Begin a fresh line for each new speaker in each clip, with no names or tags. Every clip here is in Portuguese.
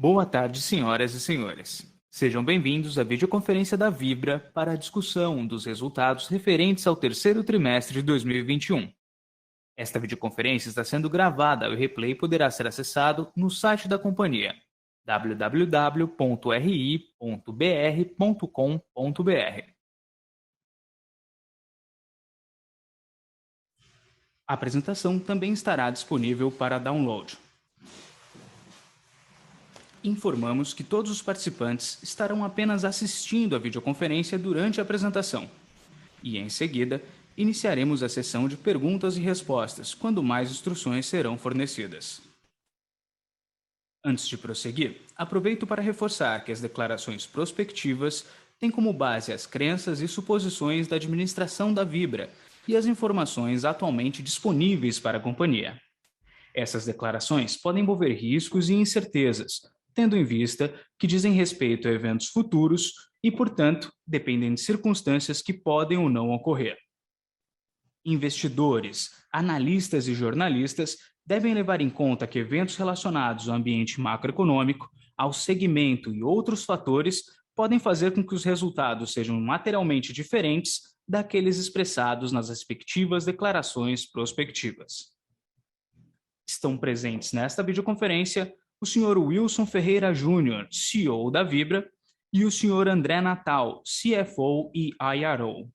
Boa tarde, senhoras e senhores. Sejam bem-vindos à videoconferência da Vibra para a discussão dos resultados referentes ao terceiro trimestre de 2021. Esta videoconferência está sendo gravada e o replay poderá ser acessado no site da companhia www.ri.br.com.br. A apresentação também estará disponível para download. Informamos que todos os participantes estarão apenas assistindo a videoconferência durante a apresentação. E, em seguida, iniciaremos a sessão de perguntas e respostas, quando mais instruções serão fornecidas. Antes de prosseguir, aproveito para reforçar que as declarações prospectivas têm como base as crenças e suposições da administração da Vibra e as informações atualmente disponíveis para a companhia. Essas declarações podem envolver riscos e incertezas, tendo em vista que dizem respeito a eventos futuros e, portanto, dependem de circunstâncias que podem ou não ocorrer. Investidores, analistas e jornalistas devem levar em conta que eventos relacionados ao ambiente macroeconômico, ao segmento e outros fatores podem fazer com que os resultados sejam materialmente diferentes daqueles expressados nas respectivas declarações prospectivas. Estão presentes nesta videoconferência o Sr. Wilson Ferreira Júnior, CEO da Vibra, e o Sr. André Natal, CFO e IRO.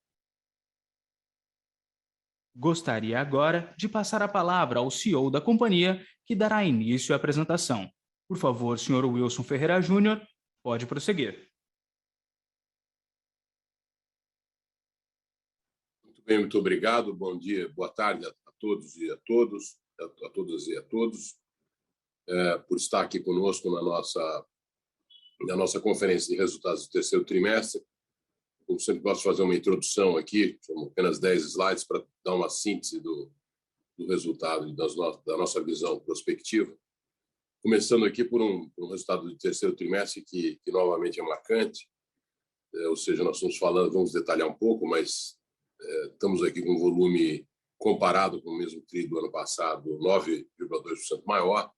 Gostaria agora de passar a palavra ao CEO da companhia, que dará início à apresentação. Por favor, Sr. Wilson Ferreira Júnior, pode prosseguir.
Muito bem, muito obrigado. Bom dia, boa tarde a todos e a todas e a todos, por estar aqui conosco na nossa conferência de resultados do terceiro trimestre. Como sempre, gosto de fazer uma introdução aqui, são apenas 10 slides para dar uma síntese do resultado e da nossa visão prospectiva. Começando aqui por um resultado do terceiro trimestre que novamente é marcante, ou seja, nós estamos falando, vamos detalhar um pouco, mas estamos aqui com um volume comparado com o mesmo TRI do ano passado, 9,2% maior,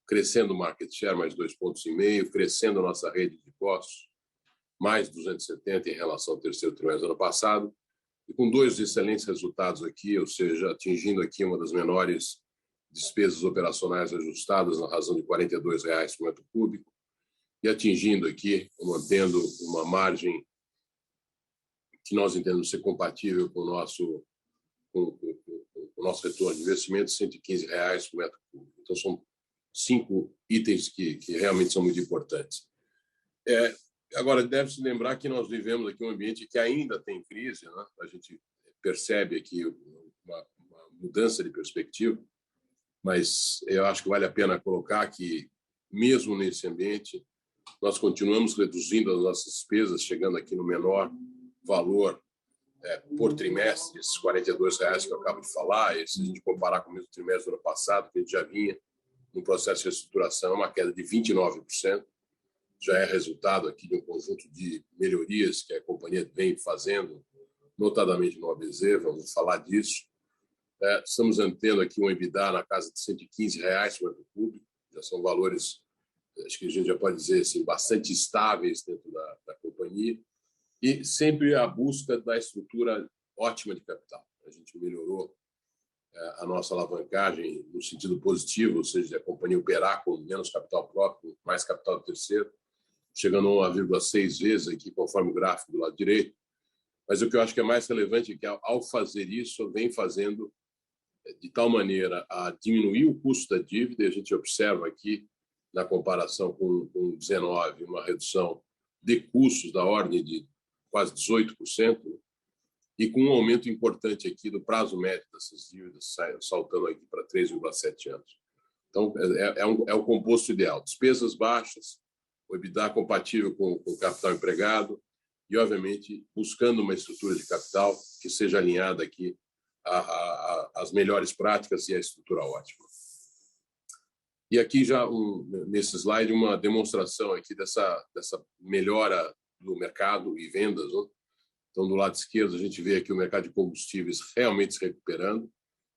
crescendo o market share mais 2,5 pontos, crescendo a nossa rede de postos mais 270 em relação ao terceiro trimestre do ano passado, e com dois excelentes resultados aqui, ou seja, atingindo aqui uma das menores despesas operacionais ajustadas na razão de R$ 42,00 por metro cúbico, e atingindo aqui, mantendo uma margem que nós entendemos ser compatível com o nosso retorno de investimento, R$ 115,00 por metro cúbico. Então, são 5 itens que realmente são muito importantes. Agora, deve-se lembrar que nós vivemos aqui um ambiente que ainda tem crise, né? A gente percebe aqui uma mudança de perspectiva, mas eu acho que vale a pena colocar que, mesmo nesse ambiente, nós continuamos reduzindo as nossas despesas, chegando aqui no menor valor por trimestre, esses R$ 42,00 que eu acabo de falar, e se a gente comparar com o mesmo trimestre do ano passado, que a gente já vinha no processo de reestruturação, uma queda de 29%, já é resultado aqui de um conjunto de melhorias que a companhia vem fazendo, notadamente no ABZ, vamos falar disso. Estamos tendo aqui um EBITDA na casa de R$ 115,00 por metro cúbico, já são valores, acho que a gente já pode dizer assim, bastante estáveis dentro da companhia, e sempre a busca da estrutura ótima de capital. A gente melhorou a nossa alavancagem no sentido positivo, ou seja, a companhia operar com menos capital próprio, mais capital terceiro, chegando a 1,6 vezes aqui, conforme o gráfico do lado direito. Mas o que eu acho que é mais relevante é que, ao fazer isso, vem fazendo de tal maneira a diminuir o custo da dívida, e a gente observa aqui, na comparação com 19, uma redução de custos da ordem de quase 18%, e com um aumento importante aqui do prazo médio dessas dívidas, saltando aqui para 3,7 anos. Então, é o composto ideal. Despesas baixas, o EBITDA compatível com o capital empregado e, obviamente, buscando uma estrutura de capital que seja alinhada aqui às melhores práticas e à estrutura ótima. E aqui já, nesse slide, uma demonstração aqui dessa melhora do mercado e vendas, né? Então, do lado esquerdo, a gente vê aqui o mercado de combustíveis realmente se recuperando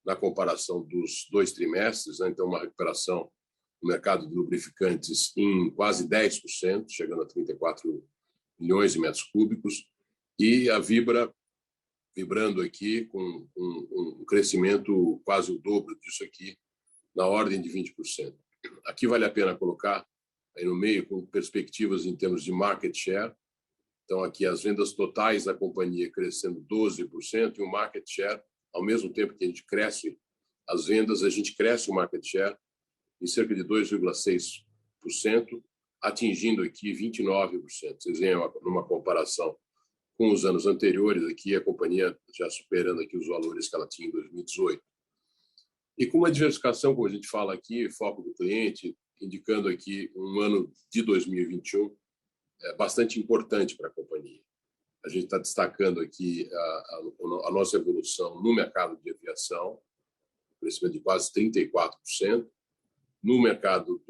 na comparação dos 2 trimestres, né? Então, uma recuperação no mercado de lubrificantes em quase 10%, chegando a 34 milhões de metros cúbicos, e a Vibra vibrando aqui com um crescimento quase o dobro disso aqui, na ordem de 20%. Aqui vale a pena colocar aí no meio com perspectivas em termos de market share. Então, aqui as vendas totais da companhia crescendo 12% e o market share, ao mesmo tempo que a gente cresce as vendas, a gente cresce o market share em cerca de 2,6%, atingindo aqui 29%. Vocês veem numa comparação com os anos anteriores, aqui a companhia já superando aqui os valores que ela tinha em 2018. E com uma diversificação, como a gente fala aqui, foco do cliente, indicando aqui um ano de 2021 bastante importante para a companhia. A gente está destacando aqui a nossa evolução no mercado de aviação, crescimento de quase 34%, no mercado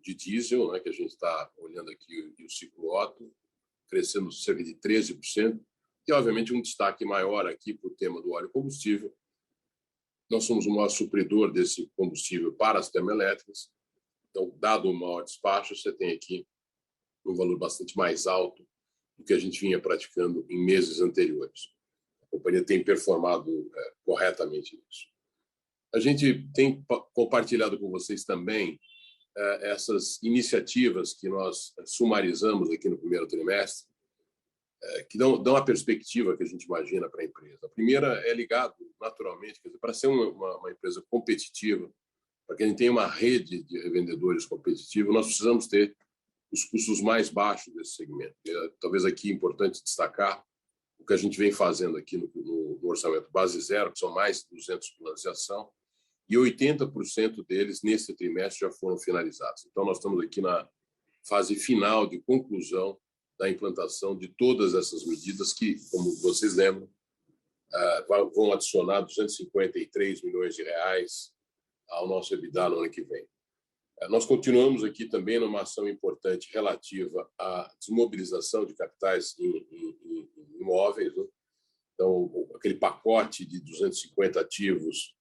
de diesel, né, que a gente está olhando aqui o ciclo Otto, crescendo cerca de 13%, e, obviamente, um destaque maior aqui para o tema do óleo combustível. Nós somos o maior supridor desse combustível para as termoelétricas. Então, dado o maior despacho, você tem aqui um valor bastante mais alto do que a gente vinha praticando em meses anteriores. A companhia tem performado corretamente nisso. A gente tem compartilhado com vocês também essas iniciativas que nós sumarizamos aqui no primeiro trimestre, que dão a perspectiva que a gente imagina para a empresa. A primeira é ligado, naturalmente, quer dizer, para ser uma empresa competitiva, para que a gente tenha uma rede de revendedores competitiva, nós precisamos ter os custos mais baixos desse segmento. Talvez aqui é importante destacar o que a gente vem fazendo aqui no orçamento base zero, que são mais de 200 planos de ação, e 80% deles, nesse trimestre, já foram finalizados. Então, nós estamos aqui na fase final de conclusão da implantação de todas essas medidas que, como vocês lembram, vão adicionar 253 milhões de reais ao nosso EBITDA no ano que vem. Nós continuamos aqui também numa ação importante relativa à desmobilização de capitais em imóveis, né? Então, aquele pacote de 250 ativos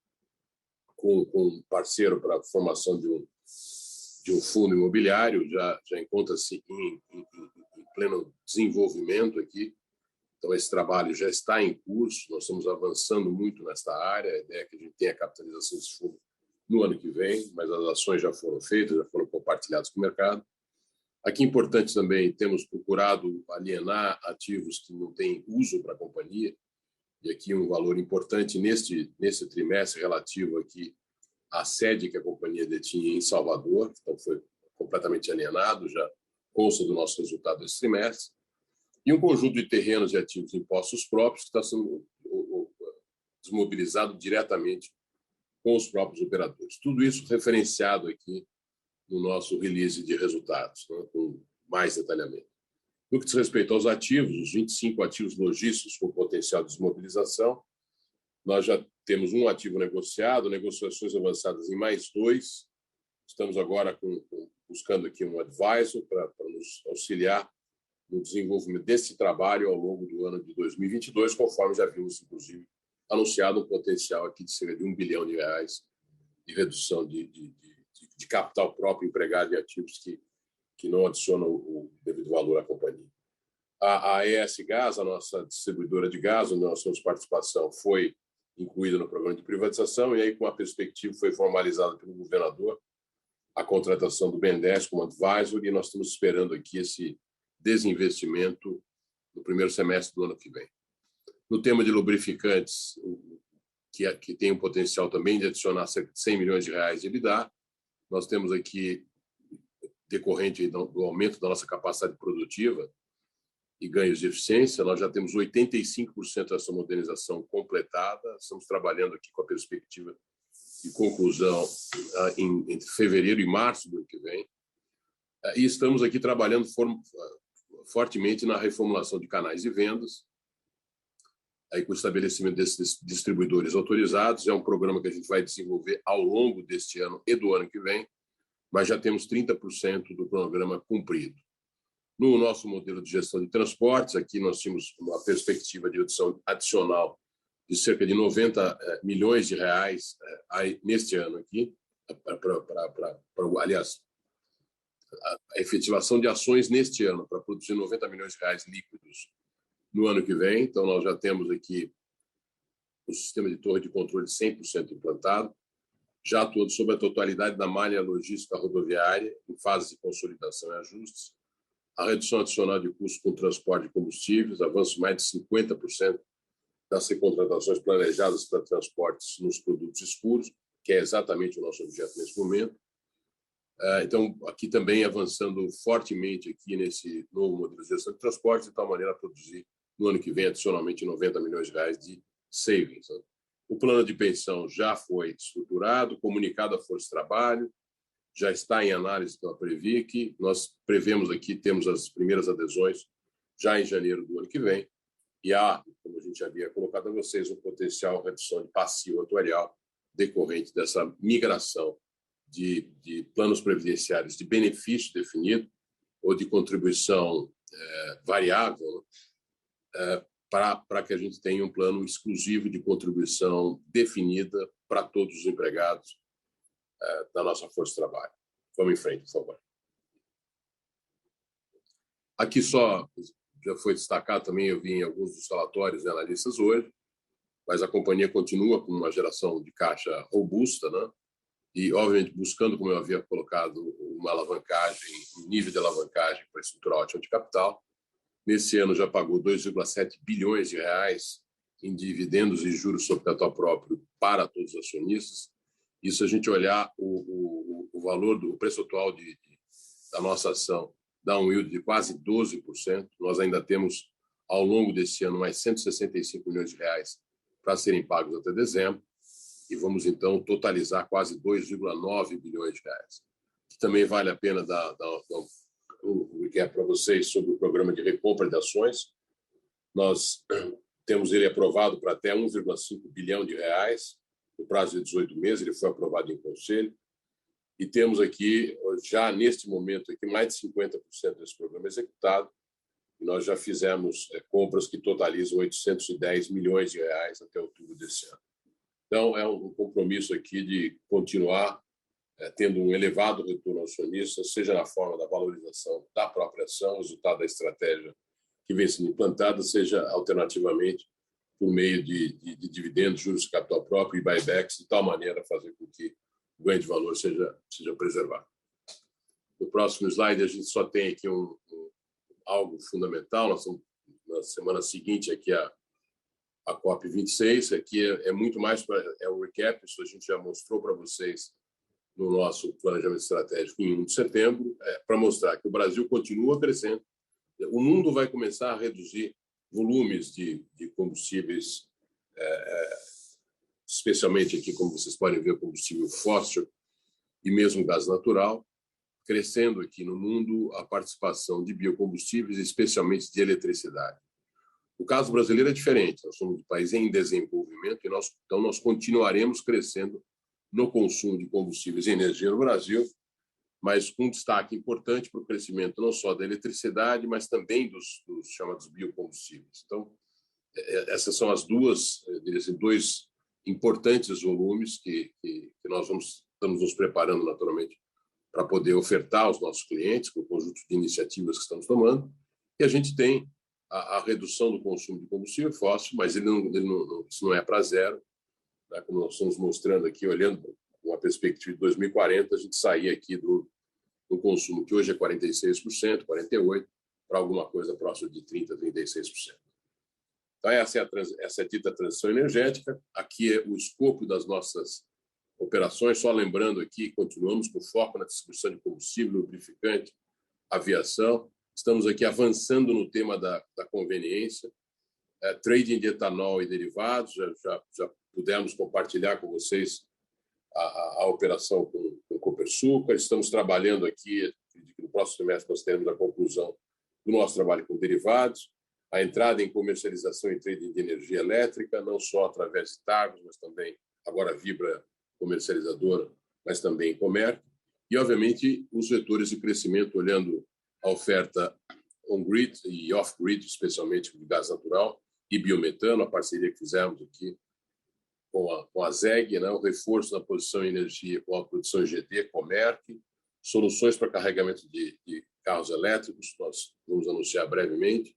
com um parceiro para a formação de um fundo imobiliário já encontra-se em pleno desenvolvimento aqui. Então, esse trabalho já está em curso, nós estamos avançando muito nesta área. A ideia é que a gente tenha a capitalização desse fundo no ano que vem, mas as ações já foram feitas, já foram compartilhadas com o mercado. Aqui, importante também, temos procurado alienar ativos que não têm uso para a companhia, e aqui um valor importante nesse trimestre relativo aqui à sede que a companhia detinha em Salvador, então foi completamente alienado, já consta do nosso resultado desse trimestre, e um conjunto de terrenos e ativos em postos próprios que está sendo desmobilizado diretamente com os próprios operadores. Tudo isso referenciado aqui no nosso release de resultados, né, com mais detalhamento. No que diz respeito aos ativos, os 25 ativos logísticos com potencial de desmobilização, nós já temos um ativo negociado, negociações avançadas em mais 2. Estamos agora buscando aqui um advisor para nos auxiliar no desenvolvimento desse trabalho ao longo do ano de 2022, conforme já vimos, inclusive, anunciado um potencial aqui de cerca de R$1 bilhão de redução de capital próprio empregado em ativos que não adicionam o devido valor à companhia. A ES Gás, a nossa distribuidora de gás, onde nós temos participação, foi incluída no programa de privatização, e aí, com a perspectiva, foi formalizada pelo governador a contratação do BNDES como advisor, e nós estamos esperando aqui esse desinvestimento no primeiro semestre do ano que vem. No tema de lubrificantes, que tem um potencial também de adicionar cerca de R$100 milhões de EBITDA, nós temos aqui, decorrente do aumento da nossa capacidade produtiva e ganhos de eficiência, nós já temos 85% dessa modernização completada. Estamos trabalhando aqui com a perspectiva de conclusão entre fevereiro e março do ano que vem. E estamos aqui trabalhando fortemente na reformulação de canais de vendas, aí com o estabelecimento desses distribuidores autorizados. É um programa que a gente vai desenvolver ao longo deste ano e do ano que vem, mas já temos 30% do programa cumprido. No nosso modelo de gestão de transportes, aqui nós tínhamos uma perspectiva de redução adicional de cerca de R$90 milhões neste ano aqui, aliás, a efetivação de ações neste ano para produzir 90 milhões de reais líquidos no ano que vem. Então, nós já temos aqui o sistema de torre de controle 100% implantado, já atuando sobre a totalidade da malha logística rodoviária, em fase de consolidação e ajustes, a redução adicional de custos com o transporte de combustíveis, avanço de mais de 50% das recontratações planejadas para transportes nos produtos escuros, que é exatamente o nosso objeto nesse momento. Então, aqui também avançando fortemente aqui nesse novo modelo de gestão de transporte, de tal maneira a produzir no ano que vem adicionalmente 90 milhões de reais de savings. O plano de pensão já foi estruturado, comunicado à Força de Trabalho, já está em análise pela Previc. Nós prevemos aqui, temos as primeiras adesões já em janeiro do ano que vem, e há, como a gente já havia colocado a vocês, um potencial redução de passivo atuarial decorrente dessa migração de planos previdenciários de benefício definido ou de contribuição variável, para que a gente tenha um plano exclusivo de contribuição definida para todos os empregados da nossa Força de Trabalho. Vamos em frente, por favor. Aqui só já foi destacado também, eu vi em alguns dos relatórios de analistas hoje, mas a companhia continua com uma geração de caixa robusta, né? E, obviamente, buscando, como eu havia colocado, uma alavancagem, um nível de alavancagem para estruturar ótima de capital. Nesse ano já pagou 2,7 bilhões de reais em dividendos e juros sobre capital próprio para todos os acionistas. Isso, a gente olhar o valor do preço atual da nossa ação, dá um yield de quase 12%. Nós ainda temos, ao longo desse ano, mais 165 milhões de reais para serem pagos até dezembro. E vamos, então, totalizar quase 2,9 bilhões de reais. Também vale a pena dar um recap para vocês sobre o programa de recompra de ações. Nós temos ele aprovado para até 1,5 bilhão de reais, no prazo de 18 meses, ele foi aprovado em conselho. E temos aqui, já neste momento, aqui, mais de 50% desse programa executado. E nós já fizemos compras que totalizam 810 milhões de reais até outubro desse ano. Então, é um compromisso aqui de continuar tendo um elevado retorno ao acionista, seja na forma da valorização da própria ação, resultado da estratégia que vem sendo implantada, seja alternativamente por meio de dividendos, juros de capital próprio e buybacks, de tal maneira a fazer com que o ganho de valor seja preservado. No próximo slide, a gente só tem aqui algo fundamental. Nós estamos na semana seguinte aqui a COP26, aqui é muito mais é um recap, isso a gente já mostrou para vocês no nosso planejamento estratégico em 1 de setembro, para mostrar que o Brasil continua crescendo, o mundo vai começar a reduzir volumes de combustíveis, especialmente aqui, como vocês podem ver, combustível fóssil e mesmo gás natural, crescendo aqui no mundo a participação de biocombustíveis, especialmente de eletricidade. O caso brasileiro é diferente, nós somos um país em desenvolvimento e então nós continuaremos crescendo no consumo de combustíveis e energia no Brasil, mas com destaque importante para o crescimento não só da eletricidade, mas também dos chamados biocombustíveis. Então, essas são as dois importantes volumes que nós estamos nos preparando naturalmente para poder ofertar aos nossos clientes, com o conjunto de iniciativas que estamos tomando, e a gente tem a redução do consumo de combustível fóssil, mas isso não é para zero, né? Como nós estamos mostrando aqui, olhando com a perspectiva de 2040, a gente sair aqui do consumo, que hoje é 46%, 48%, para alguma coisa próxima de 30%, 36%. Então, essa é a dita transição energética. Aqui é o escopo das nossas operações, só lembrando aqui, continuamos com foco na distribuição de combustível, lubrificante, aviação. Estamos aqui avançando no tema da conveniência, trading de etanol e derivados, já pudemos compartilhar com vocês a operação com o Copersucar. Estamos trabalhando aqui, no próximo semestre nós teremos a conclusão do nosso trabalho com derivados, a entrada em comercialização e trading de energia elétrica, não só através de Targos, mas também agora Vibra comercializadora, mas também Comerc, e, obviamente, os vetores de crescimento, olhando a oferta on-grid e off-grid, especialmente de gás natural e biometano, a parceria que fizemos aqui com a ZEG, né, o reforço na produção de energia com a produção GD, Comerc, soluções para carregamento de carros elétricos, nós vamos anunciar brevemente,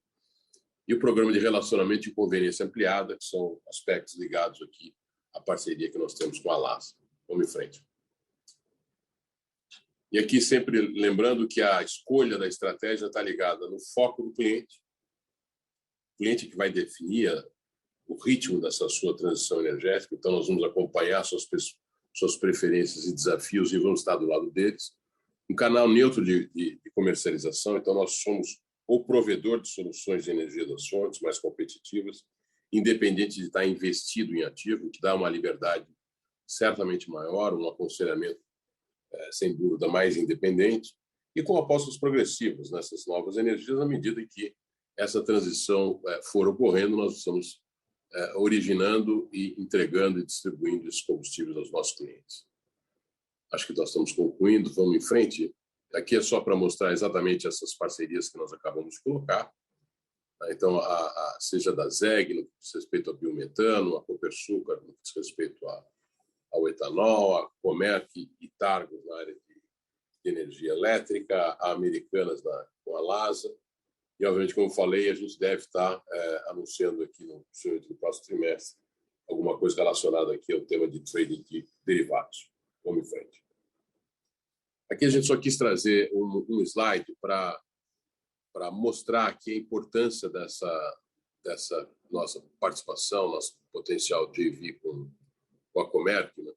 e o programa de relacionamento e conveniência ampliada, que são aspectos ligados aqui à parceria que nós temos com a LASA. Vamos em frente. E aqui sempre lembrando que a escolha da estratégia está ligada no foco do cliente, o cliente que vai definir o ritmo dessa sua transição energética. Então, nós vamos acompanhar suas preferências e desafios e vamos estar do lado deles. Um canal neutro de comercialização. Então, nós somos o provedor de soluções de energia das fontes mais competitivas, independente de estar investido em ativo, que dá uma liberdade certamente maior, um aconselhamento, sem dúvida, mais independente, e com apostas progressivas nessas novas energias, à medida que essa transição for ocorrendo, nós estamos originando e entregando e distribuindo esses combustíveis aos nossos clientes. Acho que nós estamos concluindo, vamos em frente. Aqui é só para mostrar exatamente essas parcerias que nós acabamos de colocar. Então, seja da ZEG, no que diz respeito ao biometano, a Copersucar, no que diz respeito ao etanol, a Comerc e Targos na área de energia elétrica, a Americanas com a LASA. E, obviamente, como falei, a gente deve estar anunciando aqui no próximo trimestre alguma coisa relacionada aqui ao tema de trading de derivados. Vamos em frente. Aqui a gente só quis trazer um slide para mostrar aqui a importância dessa nossa participação, nosso potencial JV com a Comerc, né?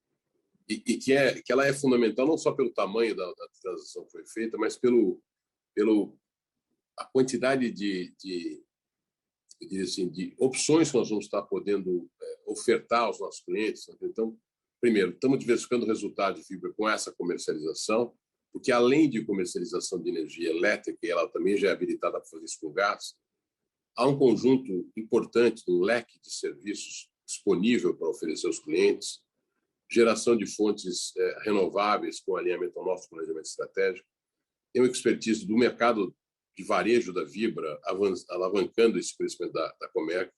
E que ela é fundamental não só pelo tamanho da transação que foi feita, mas pelo a quantidade de opções que nós vamos estar podendo ofertar aos nossos clientes. Então, primeiro, estamos diversificando o resultado de fibra com essa comercialização, porque além de comercialização de energia elétrica, e ela também já é habilitada para fazer isso com gás, há um conjunto importante, um leque de serviços disponível para oferecer aos clientes, geração de fontes renováveis com alinhamento ao nosso planejamento estratégico, tem uma expertise do mercado de varejo da Vibra, alavancando esse crescimento da Comerc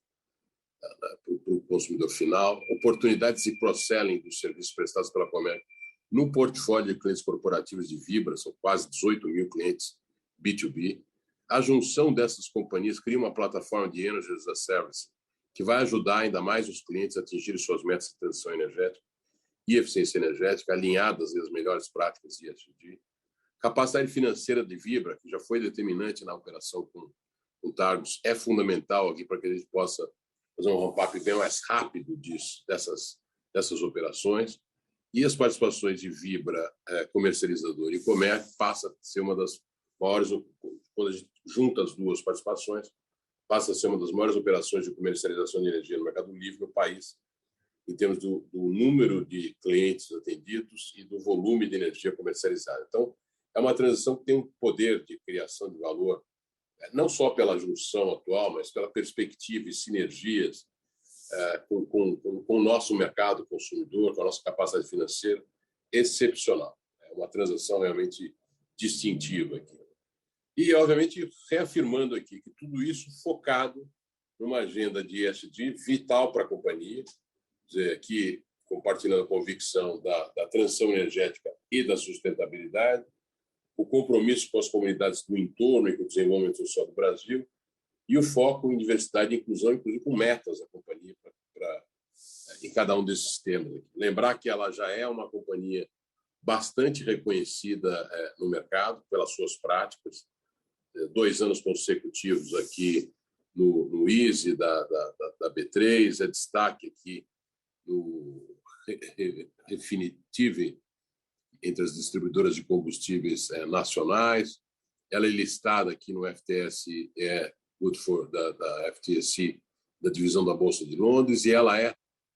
para o consumidor final, oportunidades de cross-selling dos serviços prestados pela Comerc no portfólio de clientes corporativos de Vibra, são quase 18 mil clientes B2B. A junção dessas companhias cria uma plataforma de Energy as a Service que vai ajudar ainda mais os clientes a atingirem suas metas de transição energética e eficiência energética, alinhadas às melhores práticas de ESG. Capacidade financeira de Vibra, que já foi determinante na operação com Targos, é fundamental aqui para que a gente possa fazer um ramp-up bem mais rápido dessas operações. E as participações de Vibra, comercializador e Comerc, passa a ser uma das maiores, quando a gente junta as duas participações, passa a ser uma das maiores operações de comercialização de energia no mercado livre no país, em termos do número de clientes atendidos e do volume de energia comercializada. Então, é uma transição que tem um poder de criação de valor, não só pela junção atual, mas pela perspectiva e sinergias com o nosso mercado consumidor, com a nossa capacidade financeira, excepcional. É uma transação realmente distintiva aqui. E, obviamente, reafirmando aqui que tudo isso focado numa agenda de ESG vital para a companhia, dizer, aqui compartilhando a convicção da transição energética e da sustentabilidade, o compromisso com as comunidades do entorno e com o desenvolvimento social do Brasil, e o foco em diversidade e inclusão, inclusive com metas da companhia em cada um desses temas. Lembrar que ela já é uma companhia bastante reconhecida no mercado pelas suas práticas, 2 anos consecutivos aqui no ISE da B3, é destaque aqui no Refinitiv, entre as distribuidoras de combustíveis nacionais. Ela é listada aqui no FTSE Woodford, da FTSE, da divisão da Bolsa de Londres, e ela é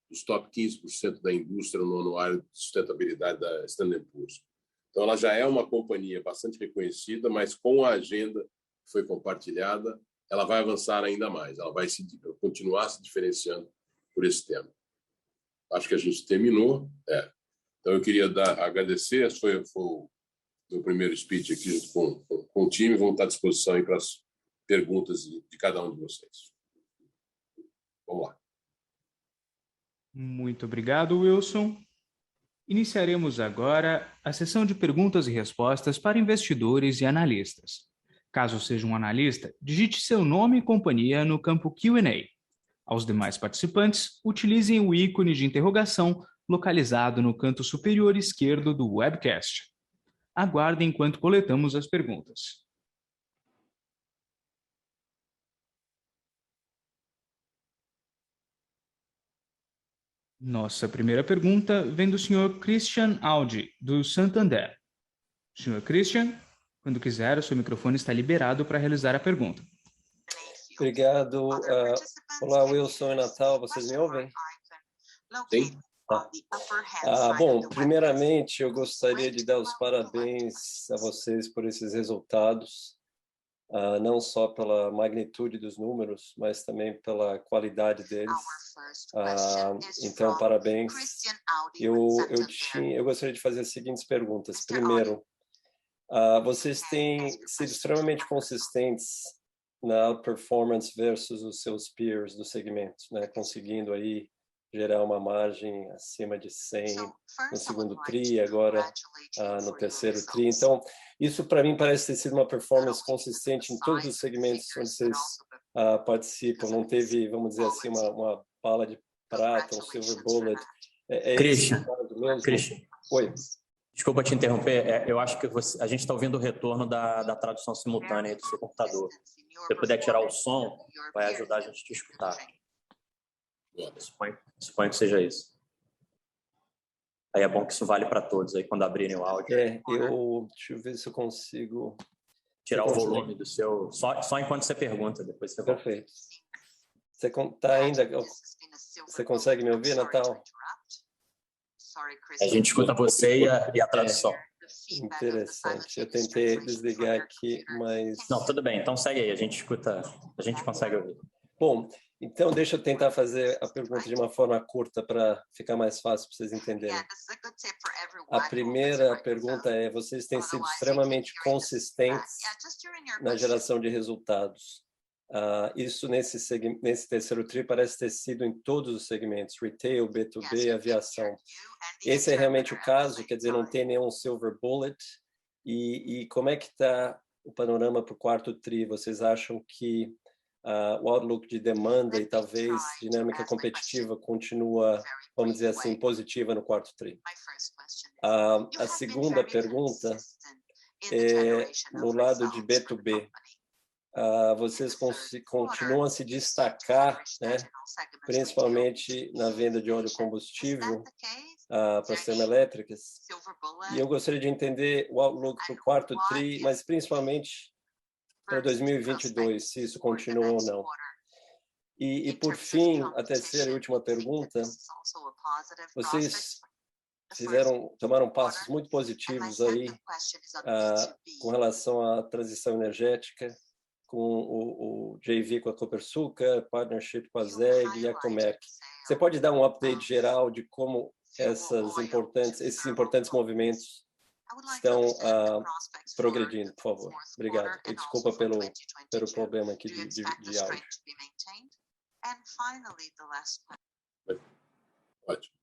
dos top 15% da indústria no anuário de sustentabilidade da Standard & Poor's. Então, ela já é uma companhia bastante reconhecida, mas com a agenda que foi compartilhada, ela vai avançar ainda mais, ela vai continuar se diferenciando por esse tema. Acho que a gente terminou. Então, eu queria agradecer, esse foi o meu primeiro speech aqui com o time, vamos estar à disposição aí para as perguntas de cada um de vocês. Vamos lá.
Muito obrigado, Wilson. Iniciaremos agora a sessão de perguntas e respostas para investidores e analistas. Caso seja um analista, digite seu nome e companhia no campo Q&A. Aos demais participantes, utilizem o ícone de interrogação localizado no canto superior esquerdo do webcast. Aguardem enquanto coletamos as perguntas. Nossa primeira pergunta vem do senhor Christian Audi, do Santander. Senhor Christian, quando quiser, o seu microfone está liberado para realizar a pergunta.
Obrigado. Olá, Wilson e Natal, vocês me ouvem?
Sim.
Bom, primeiramente, eu gostaria de dar os parabéns a vocês por esses resultados, não só pela magnitude dos números, mas também pela qualidade deles. Então, parabéns. Eu gostaria de fazer as seguintes perguntas. Primeiro, vocês têm sido extremamente consistentes na performance versus os seus peers do segmento, né? Conseguindo aí gerar uma margem acima de 100 no segundo TRI, agora no terceiro TRI. Então, isso para mim parece ter sido uma performance consistente em todos os segmentos onde vocês participam. Não teve, vamos dizer assim, uma bala de prata, um silver bullet.
Christian,
Oi.
Desculpa te interromper, eu acho que a gente está ouvindo o retorno da tradução simultânea aí do seu computador. Se você puder tirar o som, vai ajudar a gente a te escutar. Suponho que seja isso. Aí é bom que isso vale para todos, aí quando abrirem o áudio.
Deixa eu ver se eu consigo...
Tirar o volume do seu... Só enquanto você pergunta, depois você volta.
Perfeito. Você tá ainda... Você consegue me ouvir, Natal?
A gente escuta você e a tradução.
Interessante. Eu tentei desligar aqui, mas...
Não, tudo bem. Então segue aí. A gente escuta, a gente consegue ouvir.
Bom, então deixa eu tentar fazer a pergunta de uma forma curta para ficar mais fácil para vocês entenderem. A primeira pergunta é: vocês têm sido extremamente consistentes na geração de resultados. Isso nesse terceiro TRI parece ter sido em todos os segmentos, retail, B2B, aviação. Esse é realmente o caso, quer dizer, não tem nenhum silver bullet. E como é que está o panorama para o quarto TRI? Vocês acham que o outlook de demanda e talvez dinâmica competitiva continua, vamos dizer assim, positiva no quarto TRI? A segunda pergunta é no lado de B2B. Vocês continuam a se destacar, né, principalmente na venda de óleo combustível para as termoelétricas. E eu gostaria de entender o outlook para o quarto TRI, mas principalmente para 2022, se isso continua ou não. E por fim, a terceira e última pergunta: vocês tomaram passos muito positivos aí com relação à transição energética, com o JV com a Copersucar, partnership com a ZEG e a Comerc. Você pode dar um update geral de como esses importantes movimentos estão progredindo, por favor? Obrigado. E desculpa pelo problema aqui de áudio.
Ótimo.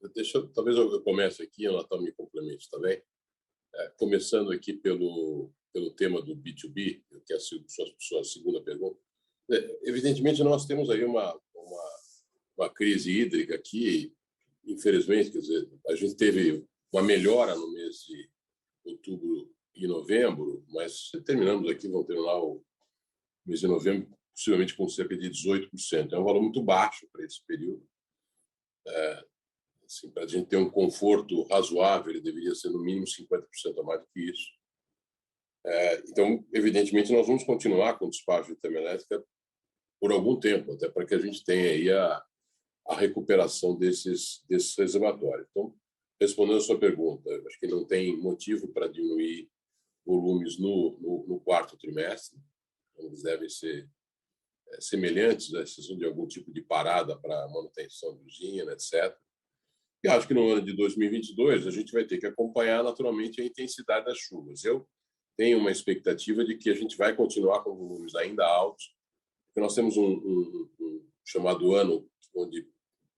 Talvez eu comece aqui, o Natal me complemente também. Começando aqui pelo tema do B2B, que é a sua segunda pergunta. Evidentemente, nós temos aí uma crise hídrica aqui, infelizmente, quer dizer, a gente teve uma melhora no mês de outubro e novembro, mas terminamos aqui, vamos terminar o mês de novembro, possivelmente com cerca de 18%. É um valor muito baixo para esse período. Assim, para a gente ter um conforto razoável, ele deveria ser no mínimo 50% a mais do que isso. Então, evidentemente, nós vamos continuar com o despacho de termoelétrica por algum tempo, até para que a gente tenha aí a recuperação desses reservatórios. Então, respondendo a sua pergunta, acho que não tem motivo para diminuir volumes no quarto trimestre. Eles devem ser semelhantes, à exceção de algum tipo de parada para manutenção de usina, etc. E acho que no ano de 2022 a gente vai ter que acompanhar naturalmente a intensidade das chuvas. Eu tenho uma expectativa de que a gente vai continuar com volumes ainda altos, porque nós temos um chamado ano onde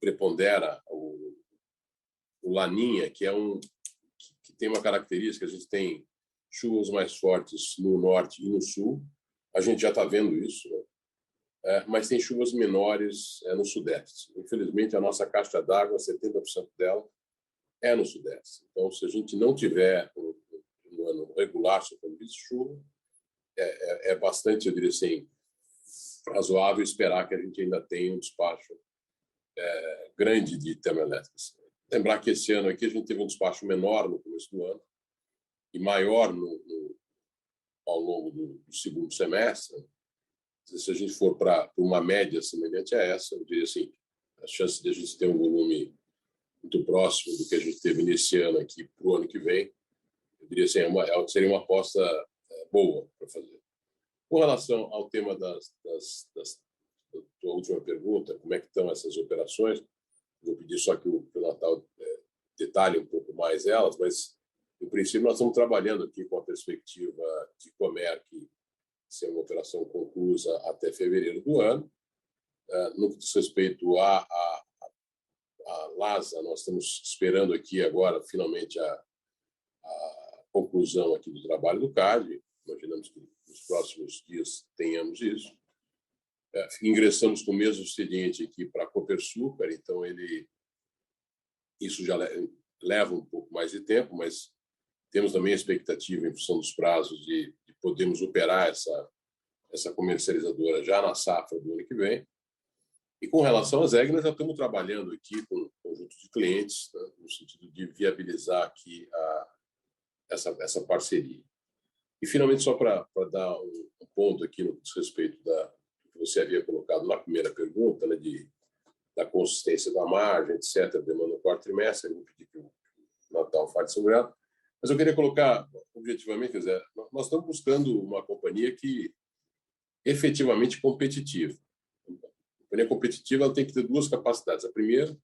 prepondera o Laninha, que tem uma característica, a gente tem chuvas mais fortes no norte e no sul, a gente já está vendo isso, né? Mas tem chuvas menores no sudeste. Infelizmente, a nossa caixa d'água, 70% dela é no sudeste. Então, se a gente não tiver um ano regular, sob de chuva, é bastante, eu diria assim, razoável esperar que a gente ainda tenha um despacho grande de termoelétricas. Lembrar que esse ano aqui a gente teve um despacho menor no começo do ano e maior ao longo do segundo semestre. Se a gente for para uma média semelhante a essa, eu diria assim, a chance de a gente ter um volume muito próximo do que a gente teve nesse ano aqui para o ano que vem, eu diria assim, seria uma aposta boa para fazer. Com relação ao tema da tua última pergunta, como é que estão essas operações, vou pedir só que o Natal detalhe um pouco mais elas, mas, em princípio, nós estamos trabalhando aqui com a perspectiva de Comerc ser uma operação conclusa até fevereiro do ano. No que diz respeito à LASA, nós estamos esperando aqui agora, finalmente, a conclusão aqui do trabalho do CAD. Imaginamos que nos próximos dias tenhamos isso. Ingressamos com o mesmo expediente aqui para a Copersucar, então isso já leva um pouco mais de tempo, mas temos também a expectativa, em função dos prazos, de podermos operar essa comercializadora já na safra do ano que vem. E com relação às EG, nós já estamos trabalhando aqui com um conjunto de clientes, né, no sentido de viabilizar aqui essa parceria. E, finalmente, só para dar um ponto aqui no que diz respeito do que você havia colocado na primeira pergunta, né, da consistência da margem, etc., demanda no quarto trimestre, eu vou pedir que o Natal fale sobre ela. Mas eu queria colocar, objetivamente, quer dizer, nós estamos buscando uma companhia que efetivamente competitiva. A companhia competitiva ela tem que ter duas capacidades. A primeira,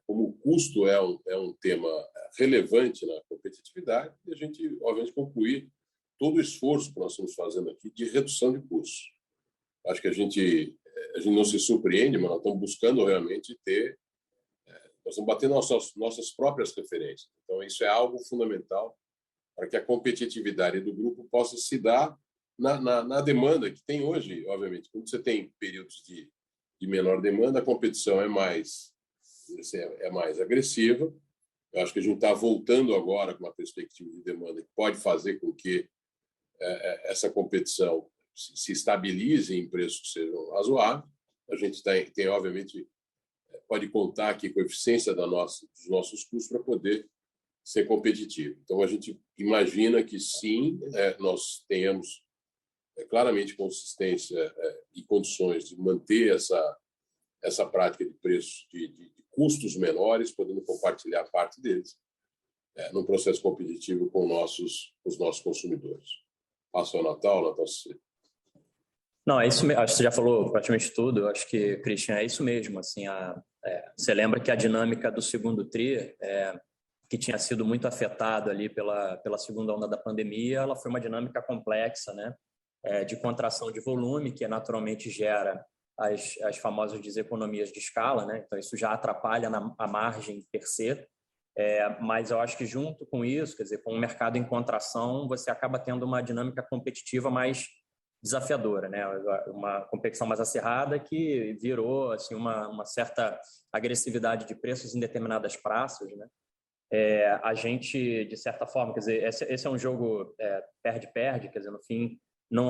como o custo é um tema relevante na competitividade, e a gente, obviamente, concluir todo o esforço que nós estamos fazendo aqui de redução de custos. Acho que a gente não se surpreende, mas nós estamos buscando realmente nós estamos batendo nossas próprias referências. Então, isso é algo fundamental para que a competitividade do grupo possa se dar na demanda que tem hoje, obviamente. Quando você tem períodos de menor demanda, a competição é mais agressiva. Eu acho que a gente está voltando agora com uma perspectiva de demanda que pode fazer com que essa competição se estabilize em preços que sejam razoáveis. A gente tem, obviamente, pode contar aqui com a eficiência dos nossos custos para poder ser competitivo. Então, a gente imagina que, sim, nós tenhamos claramente consistência e condições de manter essa prática de preços de custos menores, podendo compartilhar parte deles num processo competitivo com os nossos consumidores. Passo ao Natal,
Não, é isso mesmo. Acho que você já falou praticamente tudo. Eu acho que, Christian, é isso mesmo. Assim, você lembra que a dinâmica do segundo TRI, que tinha sido muito afetada ali pela segunda onda da pandemia, ela foi uma dinâmica complexa, né? De contração de volume, que naturalmente gera as famosas deseconomias de escala, né? Então, isso já atrapalha a margem per se. Mas eu acho que, junto com isso, quer dizer, com o mercado em contração, você acaba tendo uma dinâmica competitiva mais desafiadora, né? Uma competição mais acirrada que virou assim, uma certa agressividade de preços em determinadas praças, né? A gente, de certa forma, quer dizer, esse é um jogo perde-perde, quer dizer, no fim,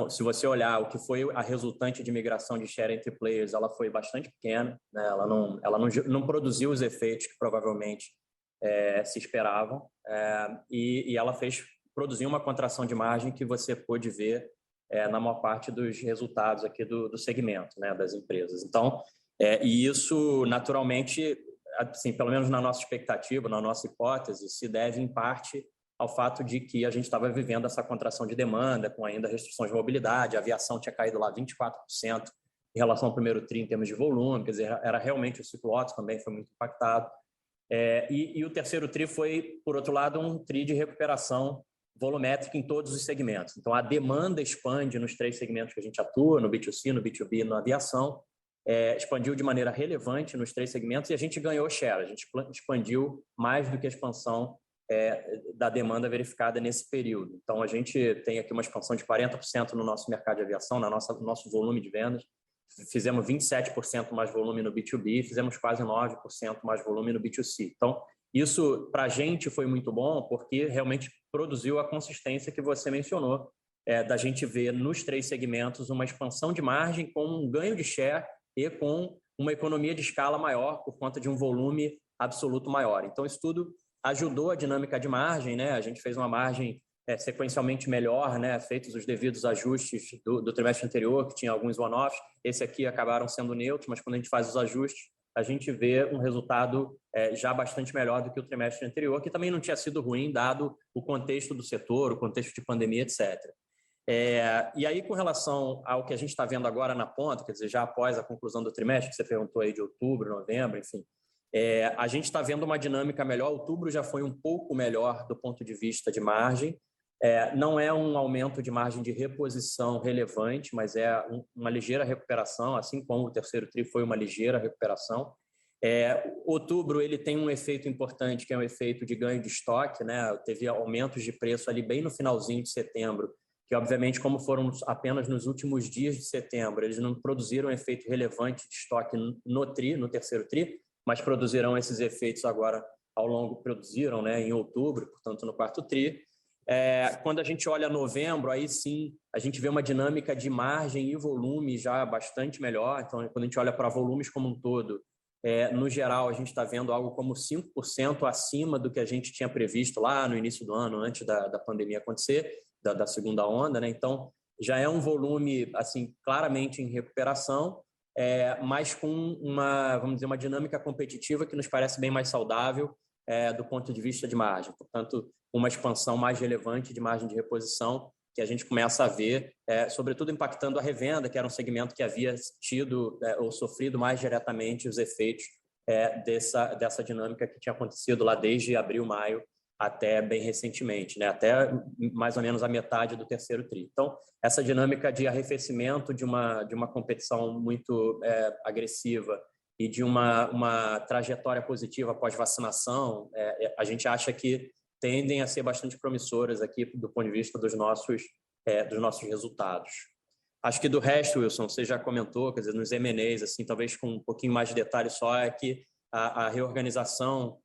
se você olhar o que foi a resultante de migração de share entre players, ela foi bastante pequena, né? Ela não produziu os efeitos que provavelmente se esperavam, e ela produziu uma contração de margem que você pôde ver na maior parte dos resultados aqui do segmento, né, das empresas. Então, e isso, naturalmente, assim, pelo menos na nossa expectativa, na nossa hipótese, se deve, em parte, ao fato de que a gente estava vivendo essa contração de demanda, com ainda restrições de mobilidade, a aviação tinha caído lá 24% em relação ao primeiro TRI em termos de volume, quer dizer, era realmente o ciclo Otto também foi muito impactado. E o terceiro TRI foi, por outro lado, um TRI de recuperação volumétrica em todos os segmentos. Então, a demanda expande nos 3 segmentos que a gente atua, no B2C, no B2B e na aviação, expandiu de maneira relevante nos 3 segmentos e a gente ganhou share, a gente expandiu mais do que a expansão da demanda verificada nesse período. Então, a gente tem aqui uma expansão de 40% no nosso mercado de aviação, no nosso volume de vendas. Fizemos 27% mais volume no B2B, fizemos quase 9% mais volume no B2C. Então, isso para a gente foi muito bom, porque realmente produziu a consistência que você mencionou, da gente ver nos 3 segmentos uma expansão de margem com um ganho de share e com uma economia de escala maior por conta de um volume absoluto maior. Então, isso tudo ajudou a dinâmica de margem, né? A gente fez uma margem sequencialmente melhor, né? Feitos os devidos ajustes do trimestre anterior, que tinha alguns one-offs. Esse aqui acabaram sendo neutros, mas quando a gente faz os ajustes, a gente vê um resultado já bastante melhor do que o trimestre anterior, que também não tinha sido ruim, dado o contexto do setor, o contexto de pandemia, etc. E aí, com relação ao que a gente está vendo agora na ponta, quer dizer, já após a conclusão do trimestre, que você perguntou aí de outubro, novembro, enfim, a gente está vendo uma dinâmica melhor. Outubro já foi um pouco melhor do ponto de vista de margem. Não é um aumento de margem de reposição relevante, mas é uma ligeira recuperação, assim como o terceiro TRI foi uma ligeira recuperação. Outubro ele tem um efeito importante, que é um efeito de ganho de estoque, né? Teve aumentos de preço ali bem no finalzinho de setembro, que obviamente, como foram apenas nos últimos dias de setembro, eles não produziram um efeito relevante de estoque no terceiro TRI, mas produzirão esses efeitos agora produziram, né, em outubro, portanto no quarto TRI. Quando a gente olha novembro, aí sim a gente vê uma dinâmica de margem e volume já bastante melhor. Então, quando a gente olha para volumes como um todo, no geral, a gente está vendo algo como 5% acima do que a gente tinha previsto lá no início do ano, antes da pandemia acontecer, da segunda onda, né? Então, já é um volume assim claramente em recuperação, mas com vamos dizer, uma dinâmica competitiva que nos parece bem mais saudável do ponto de vista de margem. Portanto, uma expansão mais relevante de margem de reposição que a gente começa a ver, sobretudo impactando a revenda, que era um segmento que havia tido ou sofrido mais diretamente os efeitos dessa dinâmica que tinha acontecido lá desde abril, maio, até bem recentemente, né? Até mais ou menos a metade do terceiro TRI. Então, essa dinâmica de arrefecimento de uma competição muito agressiva e de uma trajetória positiva pós-vacinação, a gente acha que tendem a ser bastante promissoras aqui do ponto de vista dos nossos resultados. Acho que do resto, Wilson, você já comentou, quer dizer, nos M&As, assim, talvez com um pouquinho mais de detalhe só, é que a reorganização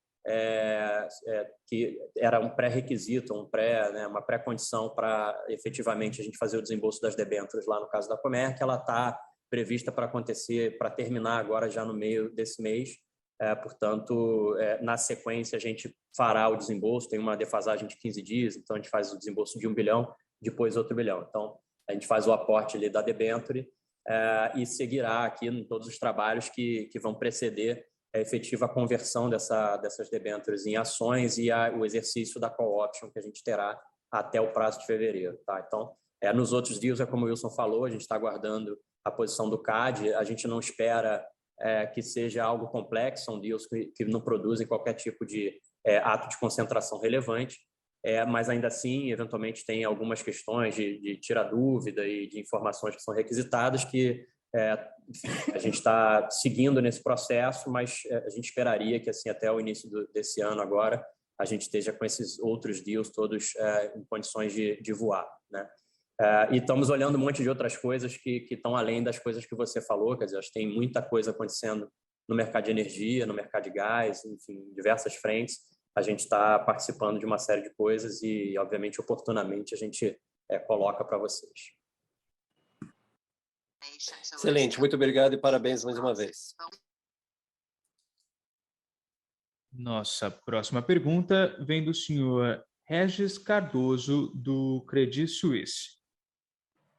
que era um pré-requisito, uma pré-condição para efetivamente a gente fazer o desembolso das debêntures lá no caso da Comerc, ela está prevista para acontecer, para terminar agora já no meio desse mês. Portanto, na sequência a gente fará o desembolso, tem uma defasagem de 15 dias, então a gente faz o desembolso de 1 bilhão, depois outro bilhão. Então, a gente faz o aporte ali da debênture e seguirá aqui em todos os trabalhos que vão preceder a efetiva conversão dessas debêntures em ações e o exercício da call option que a gente terá até o prazo de fevereiro. Tá? Então, nos outros deals, como o Wilson falou, a gente está aguardando a posição do CAD, a gente não espera que seja algo complexo, são deals que não produzem qualquer tipo de ato de concentração relevante, mas ainda assim, eventualmente, tem algumas questões de tirar dúvida e de informações que são requisitadas que a gente está seguindo nesse processo, mas a gente esperaria que assim até o início desse ano agora a gente esteja com esses outros deals todos em condições de voar, né? E estamos olhando um monte de outras coisas que estão além das coisas que você falou, quer dizer, acho que tem muita coisa acontecendo no mercado de energia, no mercado de gás, enfim, diversas frentes. A gente está participando de uma série de coisas e, obviamente, oportunamente a gente coloca para vocês.
Excelente, muito obrigado e parabéns mais uma vez.
Nossa próxima pergunta vem do senhor Regis Cardoso, do Credit Suisse.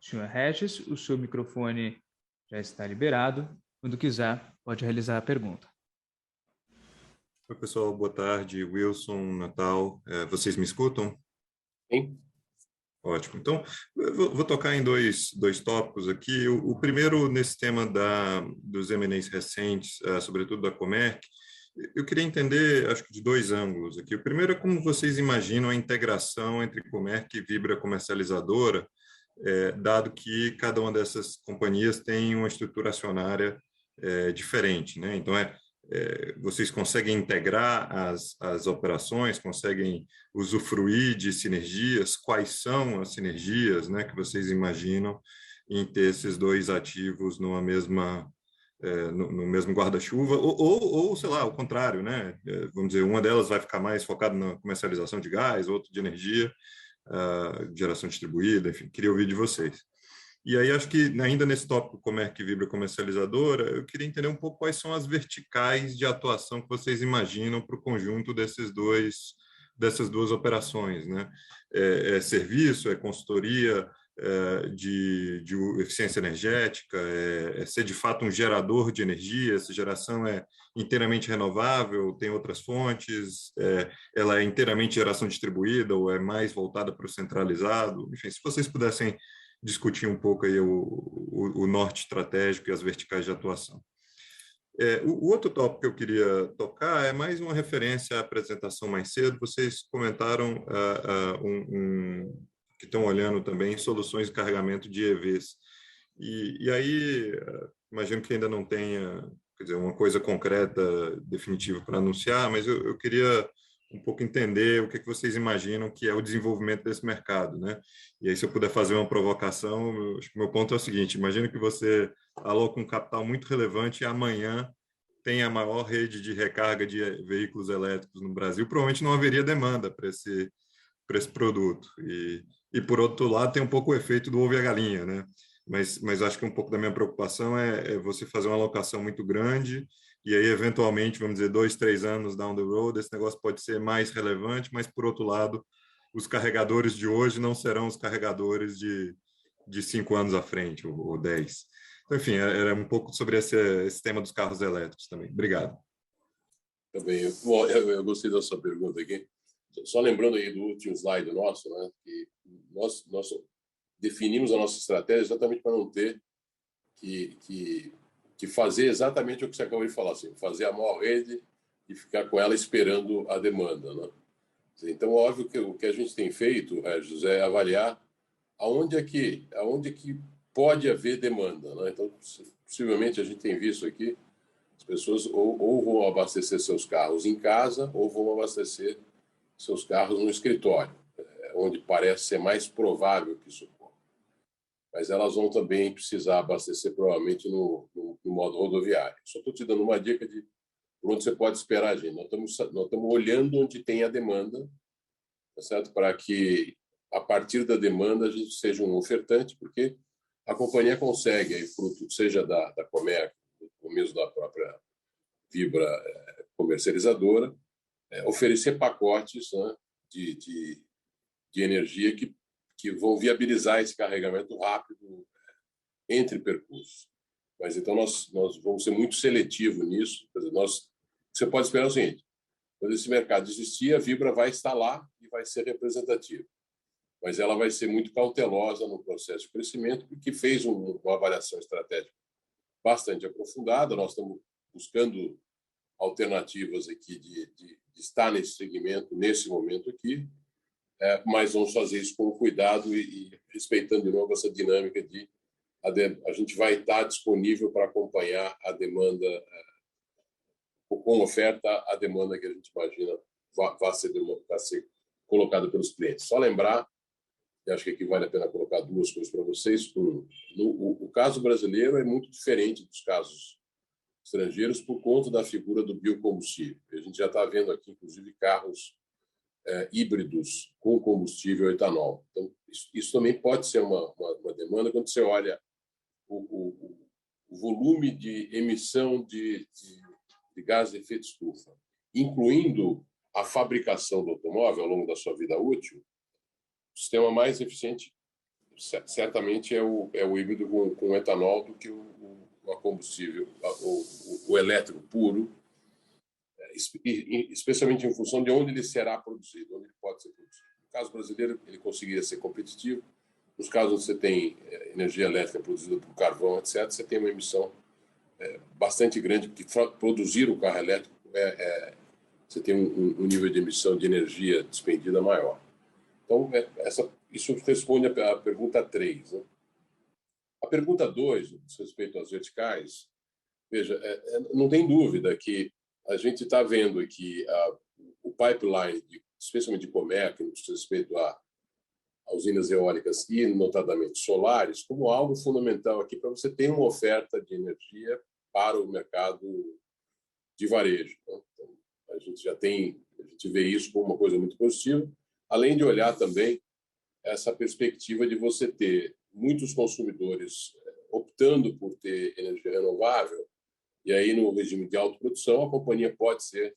Senhor Regis, o seu microfone já está liberado. Quando quiser, pode realizar a pergunta.
Oi, pessoal. Boa tarde. Wilson, Natal. Vocês me escutam?
Sim.
Ótimo. Então, eu vou tocar em dois tópicos aqui. O primeiro, nesse tema dos M&As recentes, sobretudo da Comerc, eu queria entender, acho que de dois ângulos aqui. O primeiro é como vocês imaginam a integração entre Comerc e Vibra Comercializadora, dado que cada uma dessas companhias tem uma estrutura acionária diferente, né? Então, vocês conseguem integrar as operações, conseguem usufruir de sinergias? Quais são as sinergias, né, que vocês imaginam em ter esses dois ativos numa mesma, no mesmo guarda-chuva? Ou, sei lá, o contrário, né? Vamos dizer, uma delas vai ficar mais focada na comercialização de gás, outra de energia, geração distribuída, enfim, queria ouvir de vocês. E aí, acho que ainda nesse tópico Comerc Vibra comercializadora, eu queria entender um pouco quais são as verticais de atuação que vocês imaginam para o conjunto dessas duas operações, né? Serviço, consultoria de eficiência energética, ser de fato um gerador de energia, essa geração é inteiramente renovável, tem outras fontes, ela é inteiramente geração distribuída ou é mais voltada para o centralizado? Enfim, se vocês pudessem discutir um pouco aí o norte estratégico e as verticais de atuação. O outro tópico que eu queria tocar é mais uma referência à apresentação mais cedo. Vocês comentaram que estão olhando também soluções de carregamento de EVs. E aí, imagino que ainda não tenha, quer dizer, uma coisa concreta, definitiva para anunciar, mas eu queria um pouco entender o que vocês imaginam que é o desenvolvimento desse mercado, né? E aí, se eu puder fazer uma provocação, acho que o meu ponto é o seguinte: imagina que você aloca um capital muito relevante e amanhã tem a maior rede de recarga de veículos elétricos no Brasil, provavelmente não haveria demanda para esse produto. E, por outro lado, tem um pouco o efeito do ovo e a galinha, né? Mas acho que um pouco da minha preocupação é você fazer uma alocação muito grande e aí, eventualmente, vamos dizer, 2, 3 anos down the road, esse negócio pode ser mais relevante, mas, por outro lado, os carregadores de hoje não serão os carregadores de 5 anos à frente, ou 10. Então, enfim, era um pouco sobre esse tema dos carros elétricos também. Obrigado.
Também, eu gostei da sua pergunta aqui. Só lembrando aí do último slide nosso, né, que nós definimos a nossa estratégia exatamente para não ter que fazer exatamente o que você acabou de falar, assim, fazer a maior rede e ficar com ela esperando a demanda, né? Então, óbvio que o que a gente tem feito, José, é avaliar aonde é que pode haver demanda, né? Então, possivelmente, a gente tem visto aqui, as pessoas ou vão abastecer seus carros em casa ou vão abastecer seus carros no escritório, onde parece ser mais provável que isso ocorra. Mas elas vão também precisar abastecer, provavelmente, no modo rodoviário. Só estou te dando uma dica de por onde você pode esperar, gente. Nós estamos olhando onde tem a demanda, tá certo? Para que, a partir da demanda, a gente seja um ofertante, porque a companhia consegue, aí, fruto seja da Comerc, ou mesmo da própria Vibra comercializadora, oferecer pacotes, né, de energia que vão viabilizar esse carregamento rápido entre percursos. Mas então nós vamos ser muito seletivos nisso. Quer dizer, você pode esperar o seguinte: quando esse mercado existir, a Vibra vai estar lá e vai ser representativa. Mas ela vai ser muito cautelosa no processo de crescimento, porque fez uma avaliação estratégica bastante aprofundada. Nós estamos buscando alternativas aqui de estar nesse segmento, nesse momento aqui, mas vamos fazer isso com cuidado e respeitando de novo essa dinâmica de a gente vai estar disponível para acompanhar a demanda, com oferta, a demanda que a gente imagina vai ser colocada pelos clientes. Só lembrar, e acho que aqui vale a pena colocar duas coisas para vocês. O caso brasileiro é muito diferente dos casos estrangeiros por conta da figura do biocombustível. A gente já está vendo aqui, inclusive, carros híbridos com combustível etanol. Então, isso também pode ser uma demanda quando você olha o volume de emissão de gás de efeito estufa, incluindo a fabricação do automóvel ao longo da sua vida útil. O sistema mais eficiente certamente é o híbrido com etanol do que o combustível, o elétrico puro, especialmente em função de onde ele será produzido, onde ele pode ser produzido. No caso brasileiro, ele conseguiria ser competitivo. Nos casos onde você tem energia elétrica produzida por carvão, etc., você tem uma emissão bastante grande, porque produzir o carro elétrico você tem um nível de emissão de energia despendida maior. Então, isso responde à pergunta 3. Né? A pergunta 2, diz respeito às verticais, Veja, não tem dúvida que a gente está vendo aqui o pipeline, especialmente de Comerc, no que diz respeito a usinas eólicas e, notadamente, solares, como algo fundamental aqui para você ter uma oferta de energia para o mercado de varejo. Então, a gente vê isso como uma coisa muito positiva, além de olhar também essa perspectiva de você ter muitos consumidores optando por ter energia renovável, e aí, no regime de autoprodução, a companhia pode ser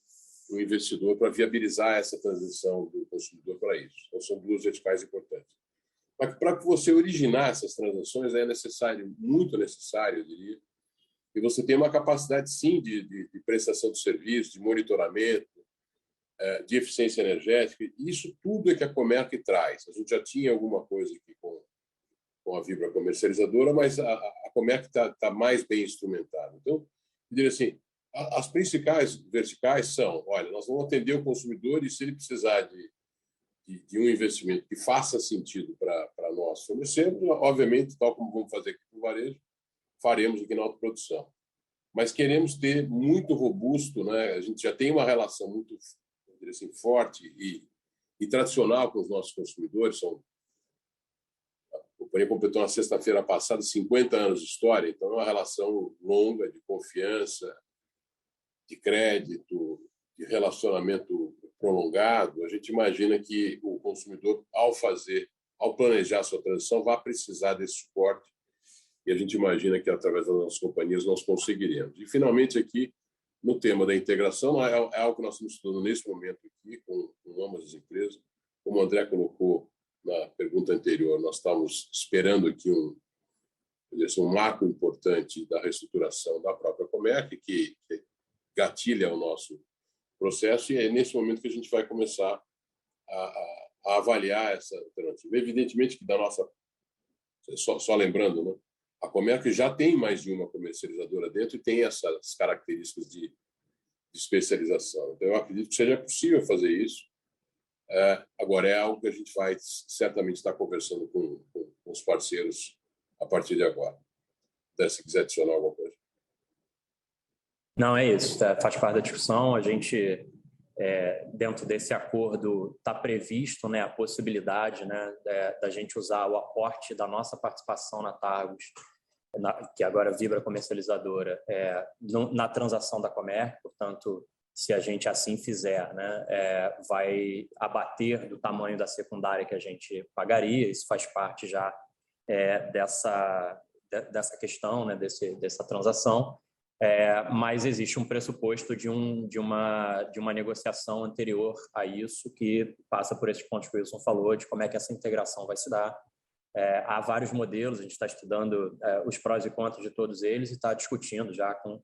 um investidor para viabilizar essa transição do consumidor para isso. Então, são duas verticais importantes. Mas para que você originar essas transações, é necessário, muito necessário, eu diria, que você tenha uma capacidade, sim, de prestação de serviço, de monitoramento, de eficiência energética. Isso tudo é que a Comerc traz. A gente já tinha alguma coisa aqui com a Vibra comercializadora, mas a Comerc está mais bem instrumentada. Então, eu diria assim, as principais verticais são, olha, nós vamos atender o consumidor e se ele precisar de um investimento que faça sentido para nós fornecermos, obviamente, tal como vamos fazer aqui com o varejo, faremos aqui na autoprodução. Mas queremos ter muito robusto, né? A gente já tem uma relação muito, eu diria assim, forte e tradicional com os nossos consumidores. A companhia completou na sexta-feira passada 50 anos de história, então é uma relação longa de confiança, de crédito, de relacionamento prolongado. A gente imagina que o consumidor, ao planejar sua transição, vai precisar desse suporte e a gente imagina que, através das nossas companhias, nós conseguiremos. E, finalmente, aqui, no tema da integração, é algo que nós estamos estudando nesse momento aqui com ambas as empresas. Como o André colocou na pergunta anterior, nós estamos esperando aqui um marco importante da reestruturação da própria Comerc, que gatilha o nosso processo, e é nesse momento que a gente vai começar a avaliar essa alternativa. Evidentemente que só lembrando, né, a Comerc já tem mais de uma comercializadora dentro e tem essas características de especialização. Então, eu acredito que seja possível fazer isso. Agora, é algo que a gente vai certamente estar conversando com os parceiros a partir de agora. Se quiser adicionar alguma coisa.
Não, é isso, faz parte da discussão. A gente, dentro desse acordo, está previsto, né, a possibilidade, né, da gente usar o aporte da nossa participação na Targus, que agora vibra comercializadora, na transação da Comerc. Portanto, se a gente assim fizer, né, vai abater do tamanho da secundária que a gente pagaria. Isso faz parte já dessa questão, né, dessa transação. Mas existe um pressuposto de uma negociação anterior a isso, que passa por esses pontos que o Wilson falou, de como é que essa integração vai se dar. Há vários modelos, a gente está estudando os prós e contras de todos eles e está discutindo já com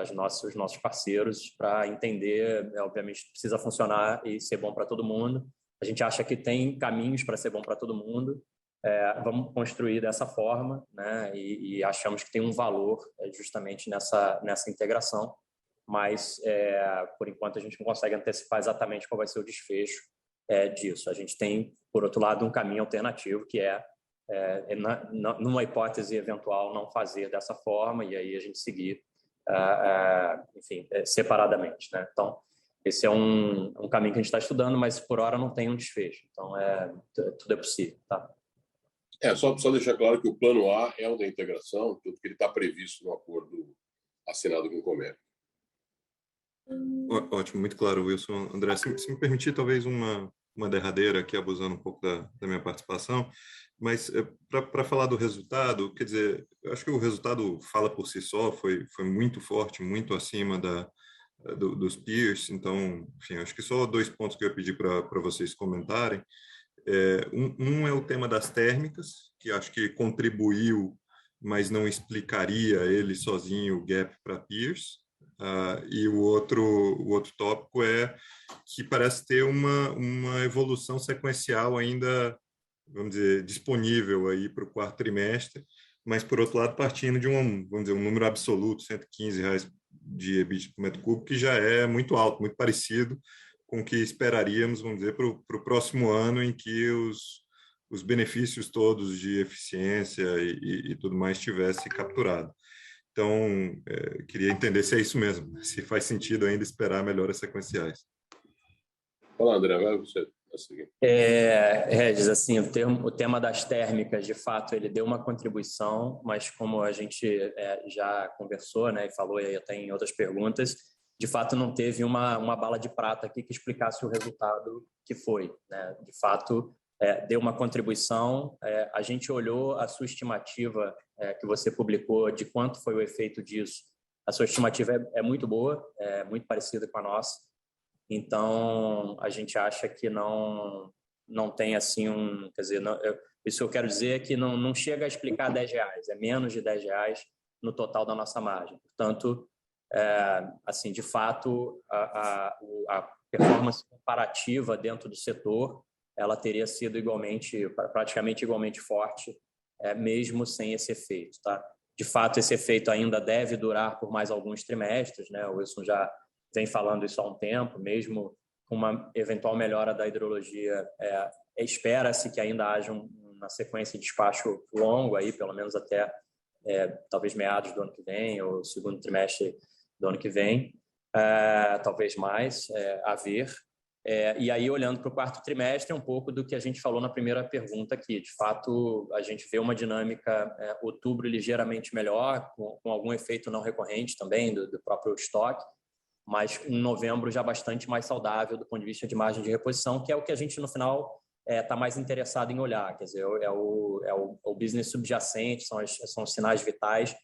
os nossos parceiros para entender. Obviamente, precisa funcionar e ser bom para todo mundo. A gente acha que tem caminhos para ser bom para todo mundo. Vamos construir dessa forma, né? E achamos que tem um valor justamente nessa integração, mas por enquanto a gente não consegue antecipar exatamente qual vai ser o desfecho disso. A gente tem, por outro lado, um caminho alternativo, que numa hipótese eventual, não fazer dessa forma e aí a gente seguir, enfim, separadamente, né? Então, esse é um caminho que a gente está estudando, mas por hora não tem um desfecho. Então, tudo é possível, tá?
Só deixar claro que o plano A é o da integração, tudo que ele está previsto no acordo assinado com o Comerc.
Ótimo, muito claro, Wilson. André, se me permitir, talvez uma derradeira aqui, abusando um pouco da minha participação, mas para falar do resultado, quer dizer, eu acho que o resultado fala por si só, foi muito forte, muito acima dos peers. Então, enfim, acho que só 2 pontos que eu ia pedir para vocês comentarem. Um é o tema das térmicas, que acho que contribuiu, mas não explicaria ele sozinho o gap para peers. E o outro tópico é que parece ter uma evolução sequencial ainda, vamos dizer, disponível aí para o 4º trimestre, mas, por outro lado, partindo de vamos dizer, um número absoluto, R$115 de EBITDA por metro cúbico, que já é muito alto, muito parecido com o que esperaríamos, vamos dizer, para o próximo ano, em que os benefícios todos de eficiência e tudo mais tivesse capturado. Então, queria entender se é isso mesmo, se faz sentido ainda esperar melhoras sequenciais.
Fala, André, vai você.
Regis, assim, o tema das térmicas, de fato, ele deu uma contribuição, mas como a gente já conversou, né, e falou aí até em outras perguntas, de fato não teve uma bala de prata aqui que explicasse o resultado que foi, né? De fato, deu uma contribuição. A gente olhou a sua estimativa que você publicou de quanto foi o efeito disso. A sua estimativa é muito boa, é muito parecida com a nossa. Então, a gente acha que não tem assim quer dizer, isso que eu quero dizer é que não chega a explicar R$10, é menos de R$10 no total da nossa margem. Portanto, assim, de fato, a performance comparativa dentro do setor, ela teria sido praticamente igualmente forte, mesmo sem esse efeito, tá? De fato, esse efeito ainda deve durar por mais alguns trimestres, né? O Wilson já vem falando isso há um tempo, mesmo com uma eventual melhora da hidrologia, espera-se que ainda haja uma sequência de despacho longo, aí, pelo menos até talvez meados do ano que vem, ou segundo trimestre do ano que vem, talvez mais, a ver. E aí, olhando para o quarto trimestre, é um pouco do que a gente falou na primeira pergunta aqui. De fato, a gente vê uma dinâmica, outubro ligeiramente melhor, com algum efeito não recorrente também do próprio estoque, mas um novembro já bastante mais saudável do ponto de vista de margem de reposição, que é o que a gente, no final, está mais interessado em olhar. Quer dizer, é o business subjacente, são os sinais vitais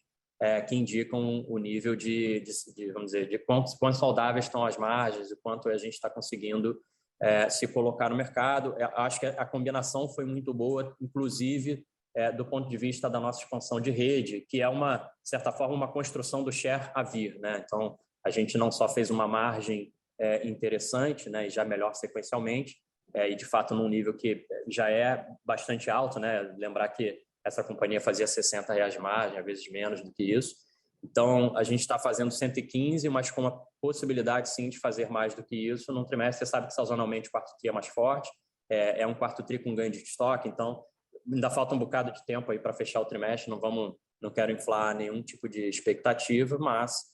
que indicam o nível de vamos dizer, de quanto saudáveis estão as margens, e quanto a gente está conseguindo se colocar no mercado. Acho que a combinação foi muito boa, inclusive do ponto de vista da nossa expansão de rede, que é, de certa forma, uma construção do share a vir, né? Então, a gente não só fez uma margem interessante, né, e já melhor sequencialmente, e de fato num nível que já é bastante alto, né? Lembrar que essa companhia fazia R$60 de margem, às vezes menos do que isso. Então, a gente está fazendo 115, mas com a possibilidade, sim, de fazer mais do que isso num trimestre. Você sabe que sazonalmente o quarto TRI é mais forte, é um quarto TRI com ganho de estoque, então ainda falta um bocado de tempo aí para fechar o trimestre, não quero inflar nenhum tipo de expectativa, mas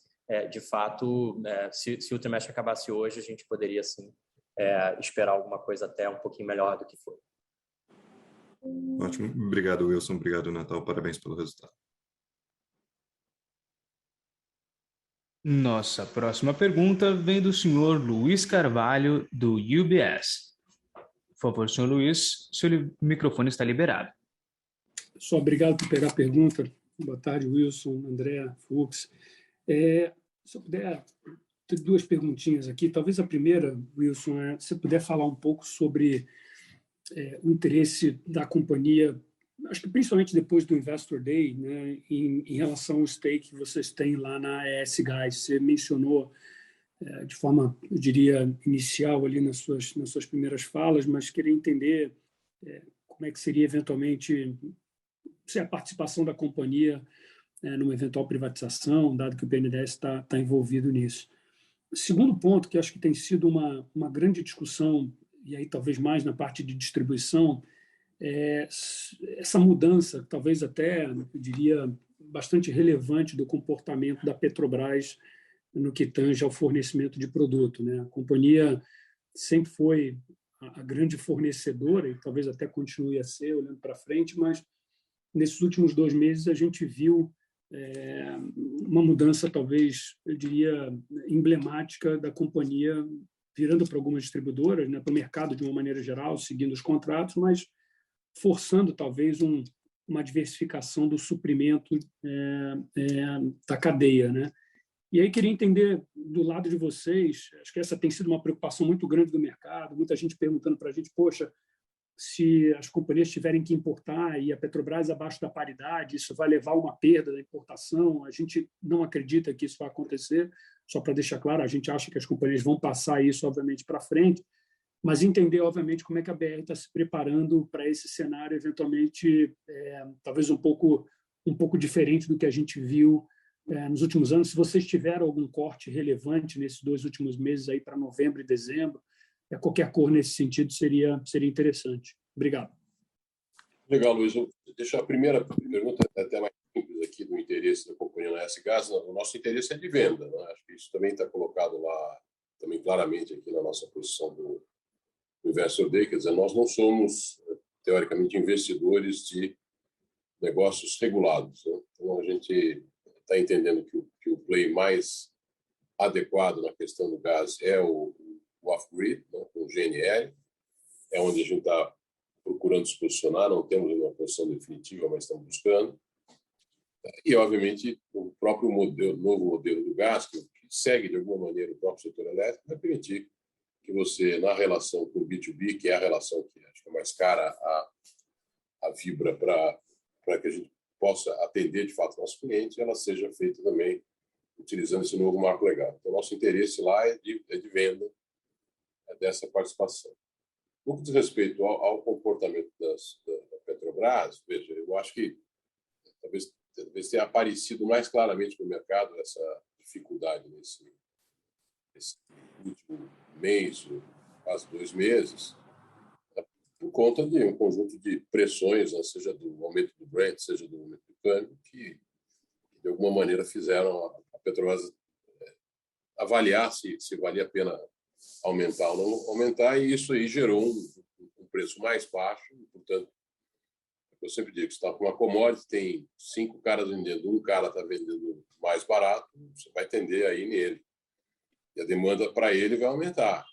de fato, se o trimestre acabasse hoje, a gente poderia, sim, esperar alguma coisa até um pouquinho melhor do que foi.
Ótimo. Obrigado, Wilson. Obrigado, Natal. Parabéns pelo resultado.
Nossa próxima pergunta vem do senhor Luiz Carvalho, do UBS. Por favor, senhor Luiz, seu microfone está liberado.
Só obrigado por pegar a pergunta. Boa tarde, Wilson, André, Fux. Se eu puder, ter duas perguntinhas aqui. Talvez a primeira, Wilson, se você puder falar um pouco sobre o interesse da companhia, acho que principalmente depois do Investor Day, né, em relação ao stake que vocês têm lá na ES Gás. Você mencionou de forma, eu diria, inicial ali nas suas primeiras falas, mas queria entender como é que seria eventualmente a participação da companhia numa eventual privatização, dado que o BNDES está envolvido nisso. Segundo ponto, que acho que tem sido uma grande discussão, e aí talvez mais na parte de distribuição, essa mudança, talvez até, eu diria, bastante relevante do comportamento da Petrobras no que tange ao fornecimento de produto, né? A companhia sempre foi a grande fornecedora, e talvez até continue a ser, olhando para frente, mas nesses últimos 2 meses a gente viu uma mudança, talvez, eu diria, emblemática da companhia, virando para algumas distribuidoras, né, para o mercado de uma maneira geral, seguindo os contratos, mas forçando, talvez, uma diversificação do suprimento da cadeia, né? E aí queria entender, do lado de vocês, acho que essa tem sido uma preocupação muito grande do mercado, muita gente perguntando para a gente, poxa, se as companhias tiverem que importar e a Petrobras abaixo da paridade, isso vai levar a uma perda da importação. A gente não acredita que isso vai acontecer, só para deixar claro, a gente acha que as companhias vão passar isso, obviamente, para frente, mas entender, obviamente, como é que a BR está se preparando para esse cenário, eventualmente, talvez um pouco diferente do que a gente viu nos últimos anos. Se vocês tiveram algum corte relevante nesses 2 últimos meses aí para novembro e dezembro, qualquer cor nesse sentido seria interessante. Obrigado.
Legal, Luiz. Deixa a primeira pergunta até mais simples aqui do interesse da companhia na S Gás. O nosso interesse é de venda, né? Acho que isso também está colocado lá, também claramente aqui na nossa posição do Investor Day. Quer dizer, nós não somos, teoricamente, investidores de negócios regulados, né? Então, a gente está entendendo que o play mais adequado na questão do gás é o off-grid, né, com o GNL, é onde a gente está procurando se posicionar, não temos uma posição definitiva, mas estamos buscando. E, obviamente, o próprio novo modelo do gás, que segue, de alguma maneira, o próprio setor elétrico, vai permitir que você, na relação com o B2B, que é a relação que acho que é mais cara a Vibra para que a gente possa atender, de fato, nossos clientes, ela seja feita também utilizando esse novo marco legal. Então, nosso interesse lá é de venda dessa participação. No que diz respeito ao comportamento da Petrobras, veja, eu acho que talvez tenha aparecido mais claramente no mercado essa dificuldade nesse último mês, quase 2 meses, por conta de um conjunto de pressões, né, seja do aumento do Brent, seja do aumento do câmbio, que de alguma maneira fizeram a Petrobras avaliar se valia a pena aumentar ou não aumentar, e isso aí gerou um preço mais baixo. E, portanto, eu sempre digo que você está com uma commodity, tem 5 caras vendendo, um cara está vendendo mais barato, você vai tender aí nele. E a demanda para ele vai aumentar.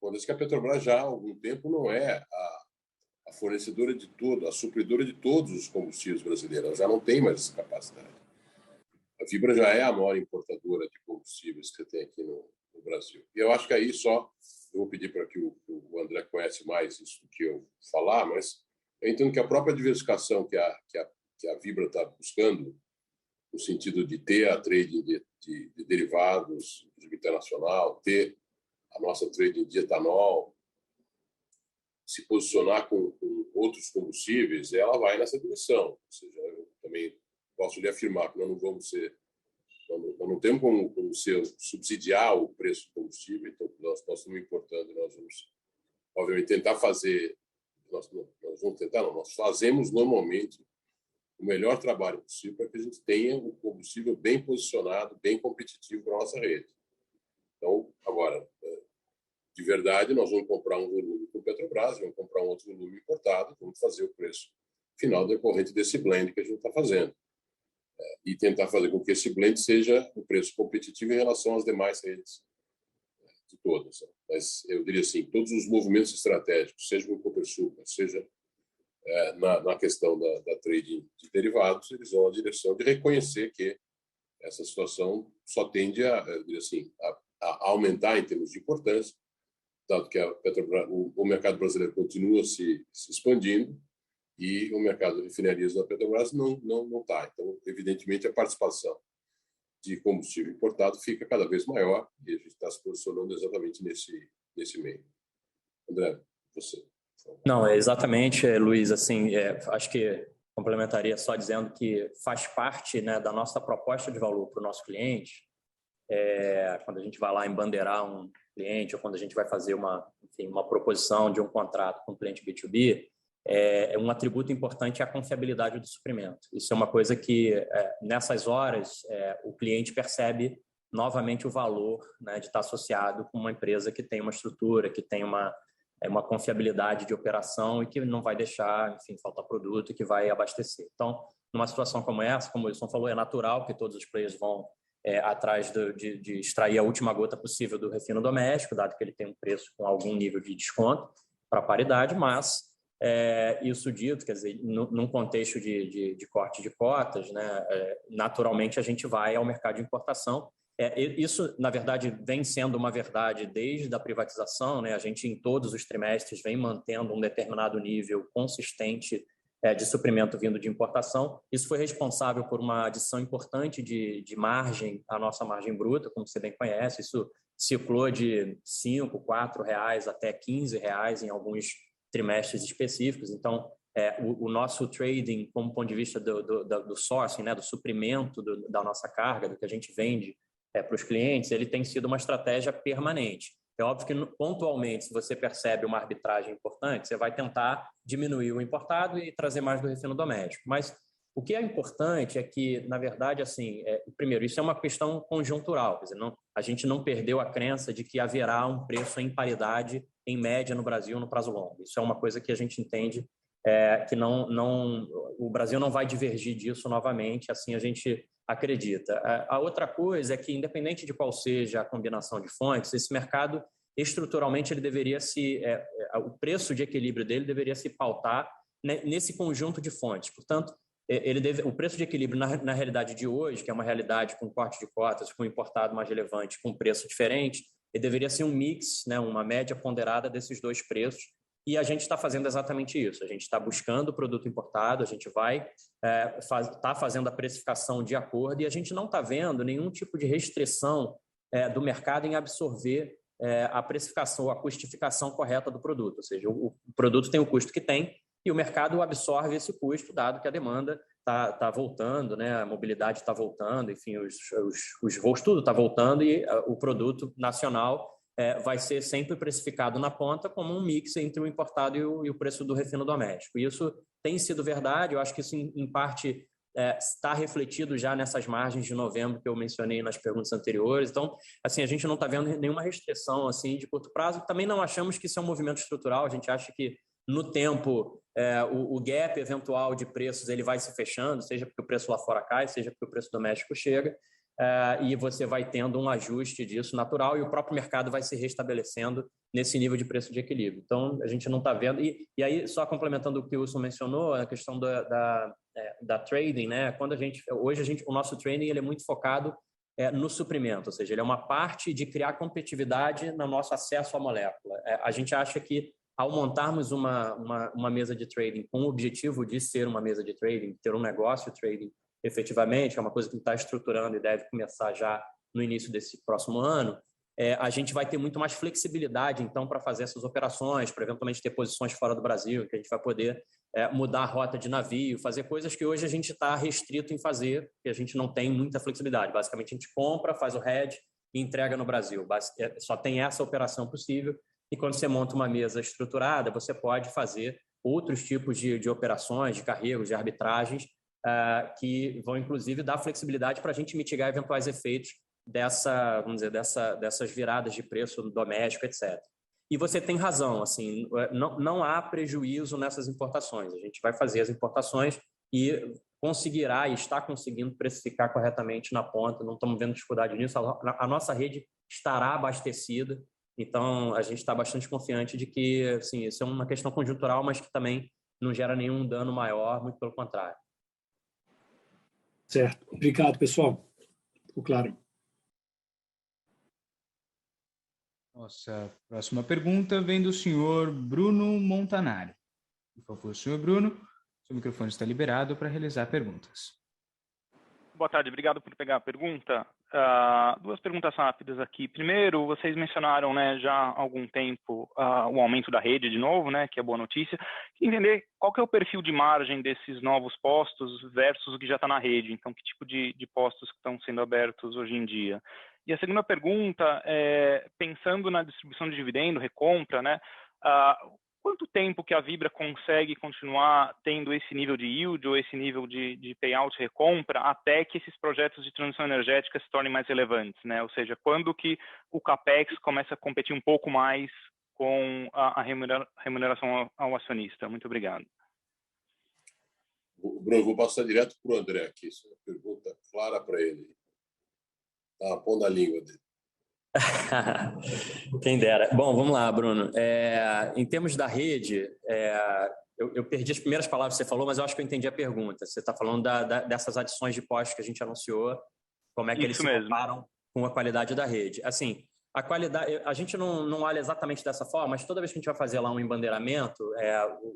Quando que a Petrobras já há algum tempo não é a fornecedora de tudo, a supridora de todos os combustíveis brasileiros, ela já não tem mais essa capacidade. A Vibra já é a maior importadora de combustíveis que você tem aqui no Brasil. E eu acho que aí eu vou pedir para que o André conhece mais isso do que eu falar, mas eu entendo que a própria diversificação que a Vibra está buscando, no sentido de ter a trading de derivados internacional, ter a nossa trading de etanol, se posicionar com outros combustíveis, ela vai nessa direção. Ou seja, eu também posso lhe afirmar que nós não vamos ser, nós não temos como subsidiar o preço do combustível, então nós estamos importando, nós vamos, obviamente, tentar fazer, nós fazemos normalmente o melhor trabalho possível para que a gente tenha o combustível bem posicionado, bem competitivo para a nossa rede. Então, agora, de verdade, nós vamos comprar um volume com o Petrobras, vamos comprar um outro volume importado, vamos fazer o preço final decorrente desse blend que a gente está fazendo. E tentar fazer com que esse blend seja um preço competitivo em relação às demais redes de todas. Mas eu diria assim, todos os movimentos estratégicos, seja no Copersucar, seja na questão da trading de derivados, eles vão na direção de reconhecer que essa situação só tende a aumentar em termos de importância, dado que o mercado brasileiro continua se expandindo e o mercado de refinarias da Petrobras não está. Então, evidentemente, a participação de combustível importado fica cada vez maior e a gente está se posicionando exatamente nesse meio. André, você.
Não, exatamente, Luiz. Assim, acho que complementaria só dizendo que faz parte, né, da nossa proposta de valor para o nosso cliente. Quando a gente vai lá embandeirar um cliente ou quando a gente vai fazer uma proposição de um contrato com um cliente B2B, um atributo importante é a confiabilidade do suprimento. Isso é uma coisa que, nessas horas, o cliente percebe novamente o valor, né, de estar associado com uma empresa que tem uma estrutura, que tem uma confiabilidade de operação e que não vai deixar, enfim, faltar produto e que vai abastecer. Então, numa situação como essa, como o Wilson falou, é natural que todos os players vão atrás de extrair a última gota possível do refino doméstico, dado que ele tem um preço com algum nível de desconto para paridade, mas isso dito, quer dizer, num contexto de corte de cotas, né, naturalmente a gente vai ao mercado de importação. Isso, na verdade, vem sendo uma verdade desde a privatização, né? A gente, em todos os trimestres, vem mantendo um determinado nível consistente de suprimento vindo de importação. Isso foi responsável por uma adição importante de margem, a nossa margem bruta, como você bem conhece. Isso ciclou de R$ 5, R$ 4 até R$ 15 em alguns trimestres específicos. Então, o nosso trading, como ponto de vista do sourcing, né, do suprimento da nossa carga, do que a gente vende para os clientes, ele tem sido uma estratégia permanente. É óbvio que, pontualmente, se você percebe uma arbitragem importante, você vai tentar diminuir o importado e trazer mais do refino doméstico. Mas, O que é importante é que, na verdade, assim, primeiro, isso é uma questão conjuntural, quer dizer, a gente não perdeu a crença de que haverá um preço em paridade, em média, no Brasil, no prazo longo. Isso é uma coisa que a gente entende que o Brasil não vai divergir disso novamente, assim a gente acredita. A outra coisa é que, independente de qual seja a combinação de fontes, esse mercado, estruturalmente, ele deveria o preço de equilíbrio dele deveria se pautar nesse conjunto de fontes. Portanto, o preço de equilíbrio, na realidade de hoje, que é uma realidade com corte de cotas, com importado mais relevante, com preço diferente, ele deveria ser um mix, né, uma média ponderada desses dois preços, e a gente está fazendo exatamente isso. A gente está buscando o produto importado, a gente vai tá fazendo a precificação de acordo, e a gente não está vendo nenhum tipo de restrição do mercado em absorver a precificação, a custificação correta do produto. Ou seja, o produto tem o custo que tem, e o mercado absorve esse custo, dado que a demanda está voltando, né? A mobilidade está voltando, enfim, os voos, tudo está voltando, e o produto nacional vai ser sempre precificado na ponta como um mix entre o importado e o preço do refino doméstico. E isso tem sido verdade, eu acho que isso, em parte, está refletido já nessas margens de novembro que eu mencionei nas perguntas anteriores. Então, assim, a gente não está vendo nenhuma restrição assim, de curto prazo. Também não achamos que isso é um movimento estrutural, a gente acha que, no tempo, o gap eventual de preços ele vai se fechando, seja porque o preço lá fora cai, seja porque o preço doméstico chega, e você vai tendo um ajuste disso natural, e o próprio mercado vai se restabelecendo nesse nível de preço de equilíbrio. Então, a gente não está vendo. E aí, só complementando o que o Wilson mencionou, a questão da trading, né? Hoje o nosso trading ele é muito focado no suprimento, ou seja, ele é uma parte de criar competitividade no nosso acesso à molécula. A gente acha que, ao montarmos uma mesa de trading com o objetivo de ser uma mesa de trading, ter um negócio trading efetivamente, é uma coisa que está estruturando e deve começar já no início desse próximo ano, a gente vai ter muito mais flexibilidade, então, para fazer essas operações, para eventualmente ter posições fora do Brasil, que a gente vai poder mudar a rota de navio, fazer coisas que hoje a gente está restrito em fazer, porque a gente não tem muita flexibilidade. Basicamente, a gente compra, faz o hedge e entrega no Brasil. Só tem essa operação possível. E quando você monta uma mesa estruturada, você pode fazer outros tipos de operações, de carregos, de arbitragens, que vão, inclusive, dar flexibilidade para a gente mitigar eventuais efeitos dessas viradas de preço doméstico, etc. E você tem razão, assim, não há prejuízo nessas importações. A gente vai fazer as importações e conseguirá e está conseguindo precificar corretamente na ponta, não estamos vendo dificuldade nisso. A nossa rede estará abastecida. Então, a gente está bastante confiante de que, assim, isso é uma questão conjuntural, mas que também não gera nenhum dano maior, muito pelo contrário.
Certo. Obrigado, pessoal. Ficou claro.
Nossa próxima pergunta vem do senhor Bruno Montanari. Por favor, senhor Bruno, seu microfone está liberado para realizar perguntas.
Boa tarde, obrigado por pegar a pergunta. Duas perguntas rápidas aqui. Primeiro, vocês mencionaram, né, já há algum tempo o aumento da rede de novo, né, que é boa notícia. Entender qual que é o perfil de margem desses novos postos versus o que já está na rede. Então, que tipo de postos que estão sendo abertos hoje em dia? E a segunda pergunta é, pensando na distribuição de dividendo, recompra, né, quanto tempo que a Vibra consegue continuar tendo esse nível de yield ou esse nível de payout recompra até que esses projetos de transição energética se tornem mais relevantes, né? Ou seja, quando que o CAPEX começa a competir um pouco mais com a remuneração ao acionista? Muito obrigado.
Bruno, vou passar direto para o André aqui. Isso é uma pergunta clara para ele. Está pondo a língua dele.
Quem dera. Bom, vamos lá, Bruno. Em termos da rede, eu perdi as primeiras palavras que você falou, mas eu acho que eu entendi a pergunta. Você está falando dessas adições de postos que a gente anunciou, como é que eles se comparam com a qualidade da rede. Assim, a qualidade, a gente não olha exatamente dessa forma, mas toda vez que a gente vai fazer lá um embandeiramento,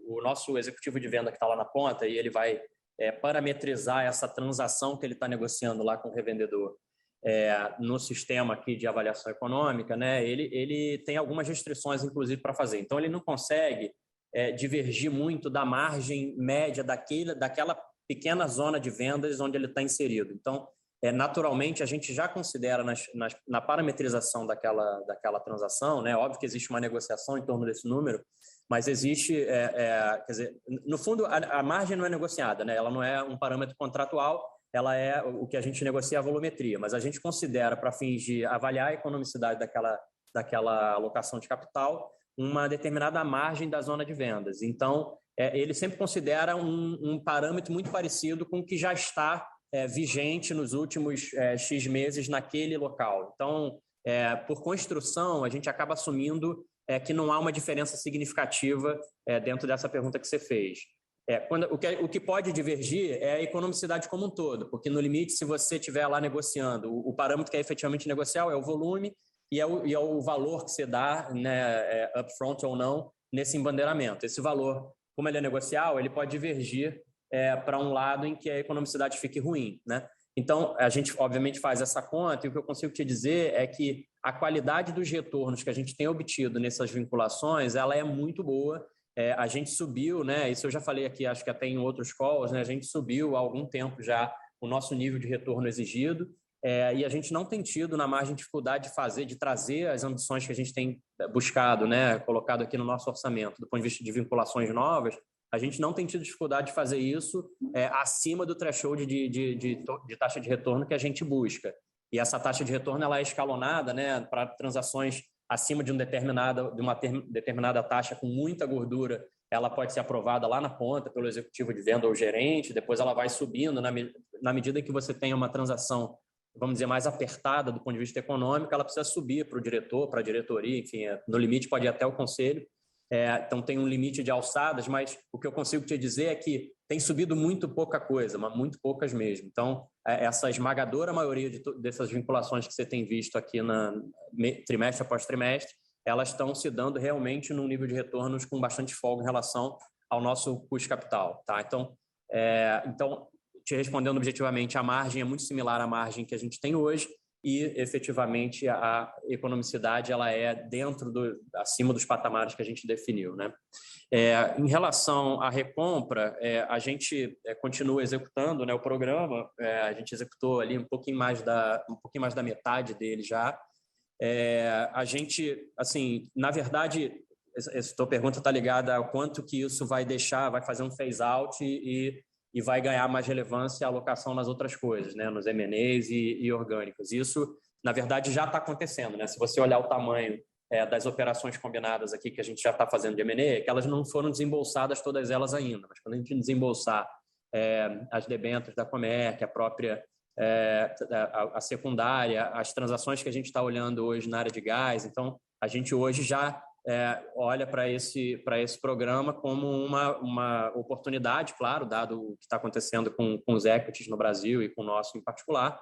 o nosso executivo de venda que está lá na ponta, e ele vai parametrizar essa transação que ele está negociando lá com o revendedor, no sistema aqui de avaliação econômica, né, ele tem algumas restrições, inclusive, para fazer. Então, ele não consegue divergir muito da margem média daquela pequena zona de vendas onde ele está inserido. Então, naturalmente, a gente já considera na parametrização daquela transação, né, óbvio que existe uma negociação em torno desse número, mas existe, quer dizer, no fundo, a margem não é negociada, né? Ela não é um parâmetro contratual, ela é o que a gente negocia a volumetria, mas a gente considera, para fins de avaliar a economicidade daquela alocação de capital, uma determinada margem da zona de vendas. Então, ele sempre considera um parâmetro muito parecido com o que já está vigente nos últimos X meses naquele local. Então, por construção, a gente acaba assumindo que não há uma diferença significativa dentro dessa pergunta que você fez. O que pode divergir é a economicidade como um todo, porque no limite, se você estiver lá negociando, o parâmetro que é efetivamente negocial é o volume e é o valor que você dá, né, upfront ou não, nesse embandeiramento. Esse valor, como ele é negocial, ele pode divergir para um lado em que a economicidade fique ruim, né? Então, a gente, obviamente, faz essa conta, e o que eu consigo te dizer é que a qualidade dos retornos que a gente tem obtido nessas vinculações, ela é muito boa. A gente subiu, né? Isso eu já falei aqui, acho que até em outros calls, né? A gente subiu há algum tempo já o nosso nível de retorno exigido, e a gente não tem tido na margem dificuldade de trazer as ambições que a gente tem buscado, né? Colocado aqui no nosso orçamento, do ponto de vista de vinculações novas. A gente não tem tido dificuldade de fazer isso acima do threshold de taxa de retorno que a gente busca. E essa taxa de retorno ela é escalonada, né, para transações acima de uma determinada taxa com muita gordura. Ela pode ser aprovada lá na ponta pelo executivo de venda ou gerente, depois ela vai subindo na medida em que você tem uma transação, vamos dizer, mais apertada do ponto de vista econômico, ela precisa subir para o diretor, para a diretoria, enfim, no limite pode ir até o conselho. Então tem um limite de alçadas, mas o que eu consigo te dizer é que tem subido muito pouca coisa, mas muito poucas mesmo. Então, essa esmagadora maioria dessas vinculações que você tem visto aqui trimestre após trimestre, elas estão se dando realmente num nível de retornos com bastante folga em relação ao nosso custo de capital. Tá? Então, te respondendo objetivamente, a margem é muito similar à margem que a gente tem hoje, e efetivamente a economicidade ela é acima dos patamares que a gente definiu, né? Em relação à recompra, a gente continua executando, né, o programa. A gente executou ali um pouquinho mais da metade dele já. A gente, assim, na verdade, essa tua pergunta está ligada ao quanto que isso vai fazer um phase out e vai ganhar mais relevância a alocação nas outras coisas, né, nos M&As e orgânicos. Isso, na verdade, já está acontecendo, né? Se você olhar o tamanho das operações combinadas aqui que a gente já está fazendo de M&A, que elas não foram desembolsadas todas elas ainda, mas quando a gente desembolsar as debêntures da Comerc, a própria a secundária, as transações que a gente está olhando hoje na área de gás, então a gente hoje já olha para esse programa como uma oportunidade, claro, dado o que está acontecendo com os equities no Brasil e com o nosso em particular.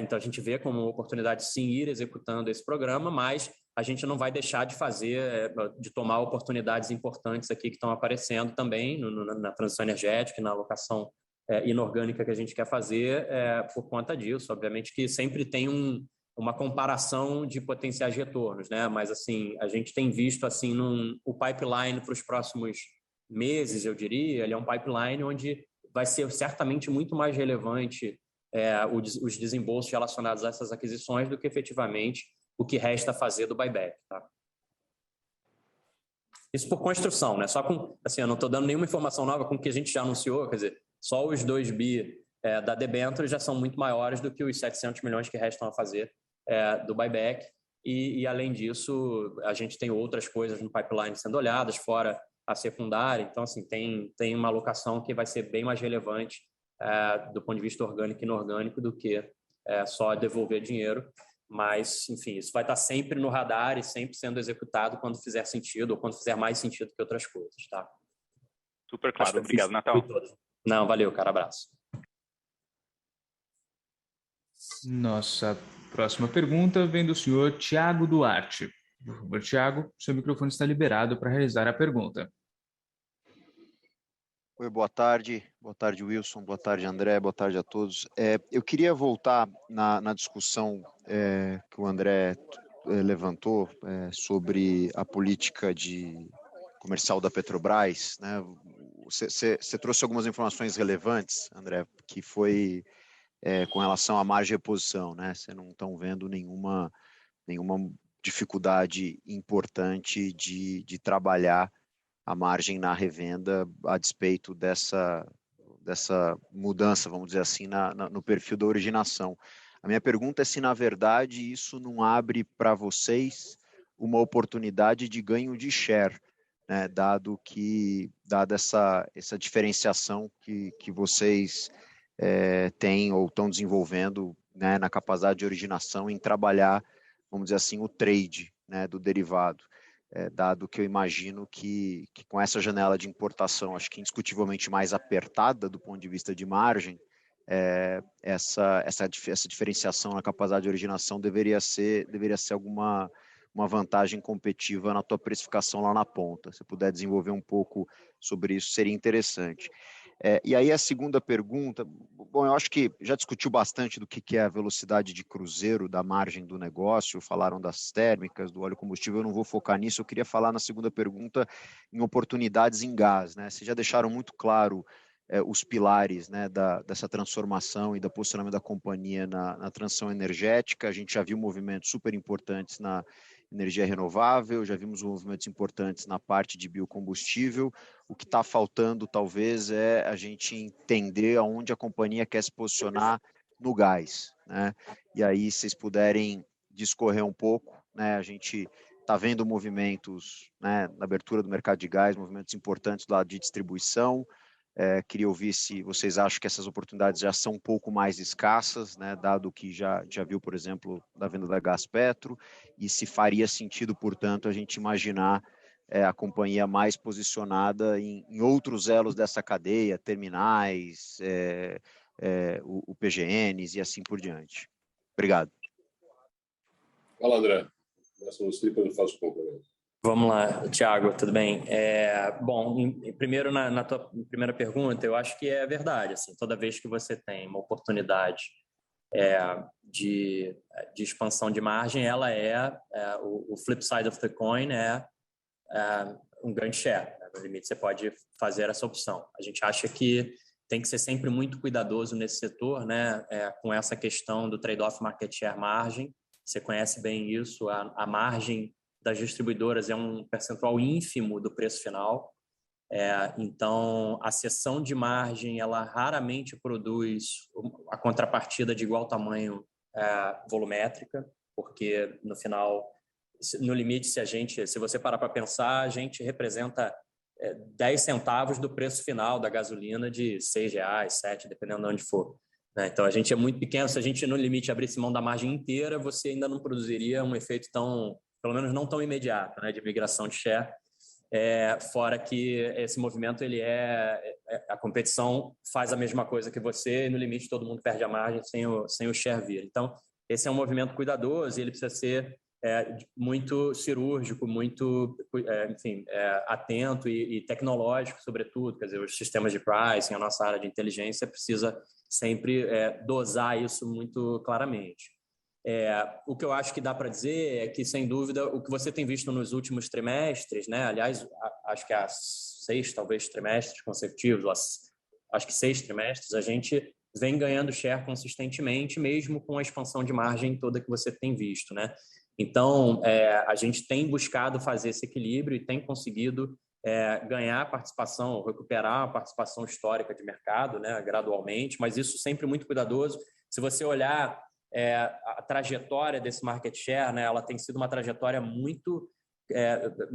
Então, a gente vê como uma oportunidade, sim, ir executando esse programa, mas a gente não vai deixar de de tomar oportunidades importantes aqui que estão aparecendo também na transição energética e na alocação inorgânica que a gente quer fazer por conta disso. Obviamente que sempre tem uma comparação de potenciais retornos, né? Mas assim, a gente tem visto assim o pipeline para os próximos meses, eu diria, ele é um pipeline onde vai ser certamente muito mais relevante os desembolsos relacionados a essas aquisições do que efetivamente o que resta fazer do buyback, tá? Isso por construção, né? Só com, assim, eu não estou dando nenhuma informação nova com o que a gente já anunciou, quer dizer, só os 2 bi da debênture já são muito maiores do que os 700 milhões que restam a fazer do buyback, e além disso, a gente tem outras coisas no pipeline sendo olhadas, fora a secundária, então assim, tem uma alocação que vai ser bem mais relevante do ponto de vista orgânico e inorgânico do que só devolver dinheiro, mas, enfim, isso vai estar sempre no radar e sempre sendo executado quando fizer sentido ou quando fizer mais sentido que outras coisas, tá?
Super claro, obrigado, Natal.
Não, valeu, cara, abraço.
Nossa próxima pergunta vem do senhor Tiago Duarte. Por favor, Tiago, seu microfone está liberado para realizar a pergunta.
Oi, boa tarde. Boa tarde, Wilson. Boa tarde, André. Boa tarde a todos. Eu queria voltar na discussão que o André levantou sobre a política comercial da Petrobras, né? Você trouxe algumas informações relevantes, André, que foi com relação à margem de reposição, né? Você não estão vendo nenhuma dificuldade importante de trabalhar a margem na revenda a despeito dessa mudança, vamos dizer assim, no perfil da originação. A minha pergunta é se, na verdade, isso não abre para vocês uma oportunidade de ganho de share, né, dada essa diferenciação que vocês têm ou estão desenvolvendo, né, na capacidade de originação em trabalhar, vamos dizer assim, o trade, né, do derivado. Dado que eu imagino que com essa janela de importação, acho que indiscutivelmente mais apertada do ponto de vista de margem, essa diferenciação na capacidade de originação deveria ser uma vantagem competitiva na tua precificação lá na ponta. Se puder desenvolver um pouco sobre isso, seria interessante. E aí a segunda pergunta, bom, eu acho que já discutiu bastante do que é a velocidade de cruzeiro da margem do negócio, falaram das térmicas, do óleo combustível, eu não vou focar nisso, eu queria falar na segunda pergunta em oportunidades em gás, né? Vocês já deixaram muito claro os pilares, né, dessa transformação e do posicionamento da companhia na transição energética. A gente já viu movimentos super importantes na energia renovável, já vimos movimentos importantes na parte de biocombustível. O que está faltando, talvez, é a gente entender aonde a companhia quer se posicionar no gás, né? E aí, se vocês puderem discorrer um pouco, né? A gente está vendo movimentos, né, na abertura do mercado de gás, movimentos importantes do lado de distribuição. Queria ouvir se vocês acham que essas oportunidades já são um pouco mais escassas, né, dado que já viu, por exemplo, da venda da Gaspetro, e se faria sentido, portanto, a gente imaginar a companhia mais posicionada em outros elos dessa cadeia, terminais, o PGNs e assim por diante. Obrigado.
Fala, André. Começa você e depois eu faço o complemento.
Vamos lá, Thiago, tudo bem? Bom, primeiro na tua primeira pergunta, eu acho que é verdade. Assim, toda vez que você tem uma oportunidade de expansão de margem, ela o flip side of the coin um grande share. Né? No limite, você pode fazer essa opção. A gente acha que tem que ser sempre muito cuidadoso nesse setor, né? Com essa questão do trade-off market share margem. Você conhece bem isso, a margem das distribuidoras é um percentual ínfimo do preço final. Então, a cessão de margem, ela raramente produz a contrapartida de igual tamanho volumétrica, porque, no final, no limite, se você parar para pensar, a gente representa 10 centavos do preço final da gasolina de R$6, R$7, dependendo de onde for. Né? Então, a gente é muito pequeno. Se a gente, no limite, abrisse mão da margem inteira, você ainda não produziria um efeito pelo menos não tão imediato, né, de migração de share, fora que esse movimento, a competição faz a mesma coisa que você e, no limite, todo mundo perde a margem sem o share vir. Então, esse é um movimento cuidadoso e ele precisa ser muito cirúrgico, muito, atento e tecnológico, sobretudo. Quer dizer, os sistemas de pricing, a nossa área de inteligência precisa sempre dosar isso muito claramente. O que eu acho que dá para dizer é que, sem dúvida, o que você tem visto nos últimos trimestres, né? Aliás, acho que há 6, talvez, trimestres consecutivos, acho que 6 trimestres, a gente vem ganhando share consistentemente, mesmo com a expansão de margem toda que você tem visto, né? Então, a gente tem buscado fazer esse equilíbrio e tem conseguido ganhar participação, recuperar a participação histórica de mercado, né? Gradualmente, mas isso sempre muito cuidadoso. Se você olhar a trajetória desse market share, né, ela tem sido uma trajetória muito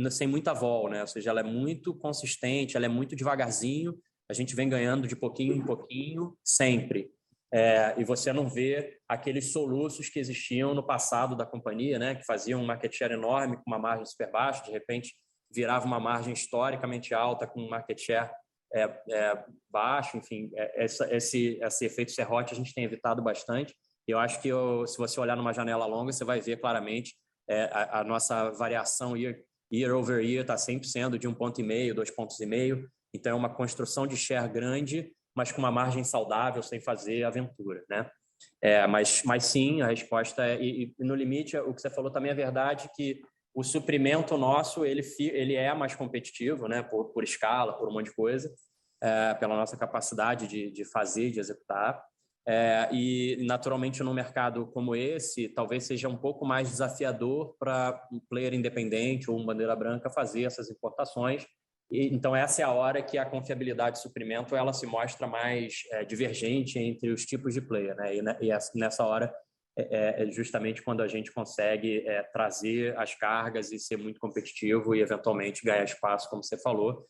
sem muita vol, né? Ou seja, ela é muito consistente, ela é muito devagarzinho, a gente vem ganhando de pouquinho em pouquinho, sempre. E você não vê aqueles soluços que existiam no passado da companhia, né, que faziam um market share enorme com uma margem super baixa, de repente virava uma margem historicamente alta com um market share baixo, enfim, esse efeito serrote a gente tem evitado bastante. Eu acho que se você olhar numa janela longa, você vai ver claramente a nossa variação year over year está sempre sendo de 1,5 ponto, 2,5 pontos. Então, é uma construção de share grande, mas com uma margem saudável, sem fazer aventura, né? Mas sim, a resposta e no limite, o que você falou também é verdade, que o suprimento nosso, ele é mais competitivo, né? Por escala, por um monte de coisa, pela nossa capacidade de fazer, de executar. E, naturalmente, num mercado como esse, talvez seja um pouco mais desafiador para um player independente ou uma bandeira branca fazer essas importações, Então, essa é a hora que a confiabilidade de suprimento ela se mostra mais divergente entre os tipos de player, né? E nessa hora é justamente quando a gente consegue trazer as cargas e ser muito competitivo e, eventualmente, ganhar espaço, como você falou.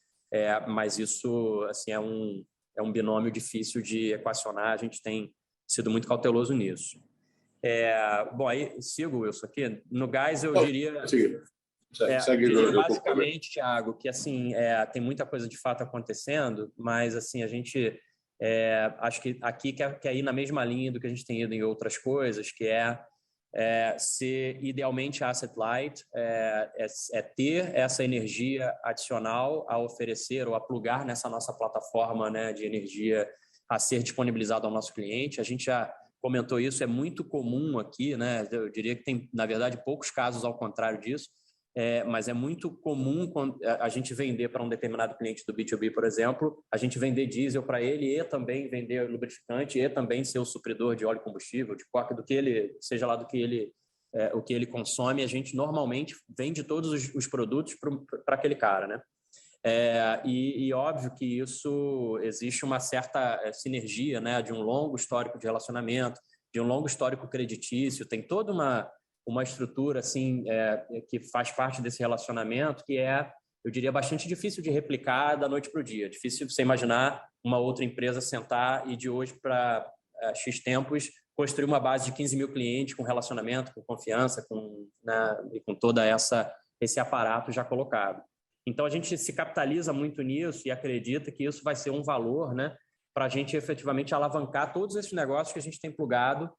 Mas isso assim, é um binômio difícil de equacionar, a gente tem sido muito cauteloso nisso. Bom, aí sigo, Wilson, aqui. No gás, eu diria... basicamente, Thiago, que assim, tem muita coisa de fato acontecendo, mas assim, a gente acho que aqui quer ir na mesma linha do que a gente tem ido em outras coisas, que ser idealmente asset light, ter essa energia adicional a oferecer ou a plugar nessa nossa plataforma, né, de energia a ser disponibilizada ao nosso cliente. A gente já comentou isso, é muito comum aqui, né? Eu diria que tem, na verdade, poucos casos ao contrário disso. Mas é muito comum quando a gente vender para um determinado cliente do B2B, por exemplo, a gente vender diesel para ele e também vender lubrificante e também ser o supridor de óleo combustível, de qualquer do que ele, seja lá do que ele, o que ele consome, a gente normalmente vende todos os produtos para aquele cara, né? E óbvio que isso existe uma certa sinergia, né, de um longo histórico de relacionamento, de um longo histórico creditício, tem toda uma estrutura assim que faz parte desse relacionamento que eu diria, bastante difícil de replicar da noite para o dia. Difícil você imaginar uma outra empresa sentar e de hoje para X tempos construir uma base de 15 mil clientes com relacionamento, com confiança, e com toda esse aparato já colocado. Então, a gente se capitaliza muito nisso e acredita que isso vai ser um valor, né, para a gente efetivamente alavancar todos esses negócios que a gente tem plugado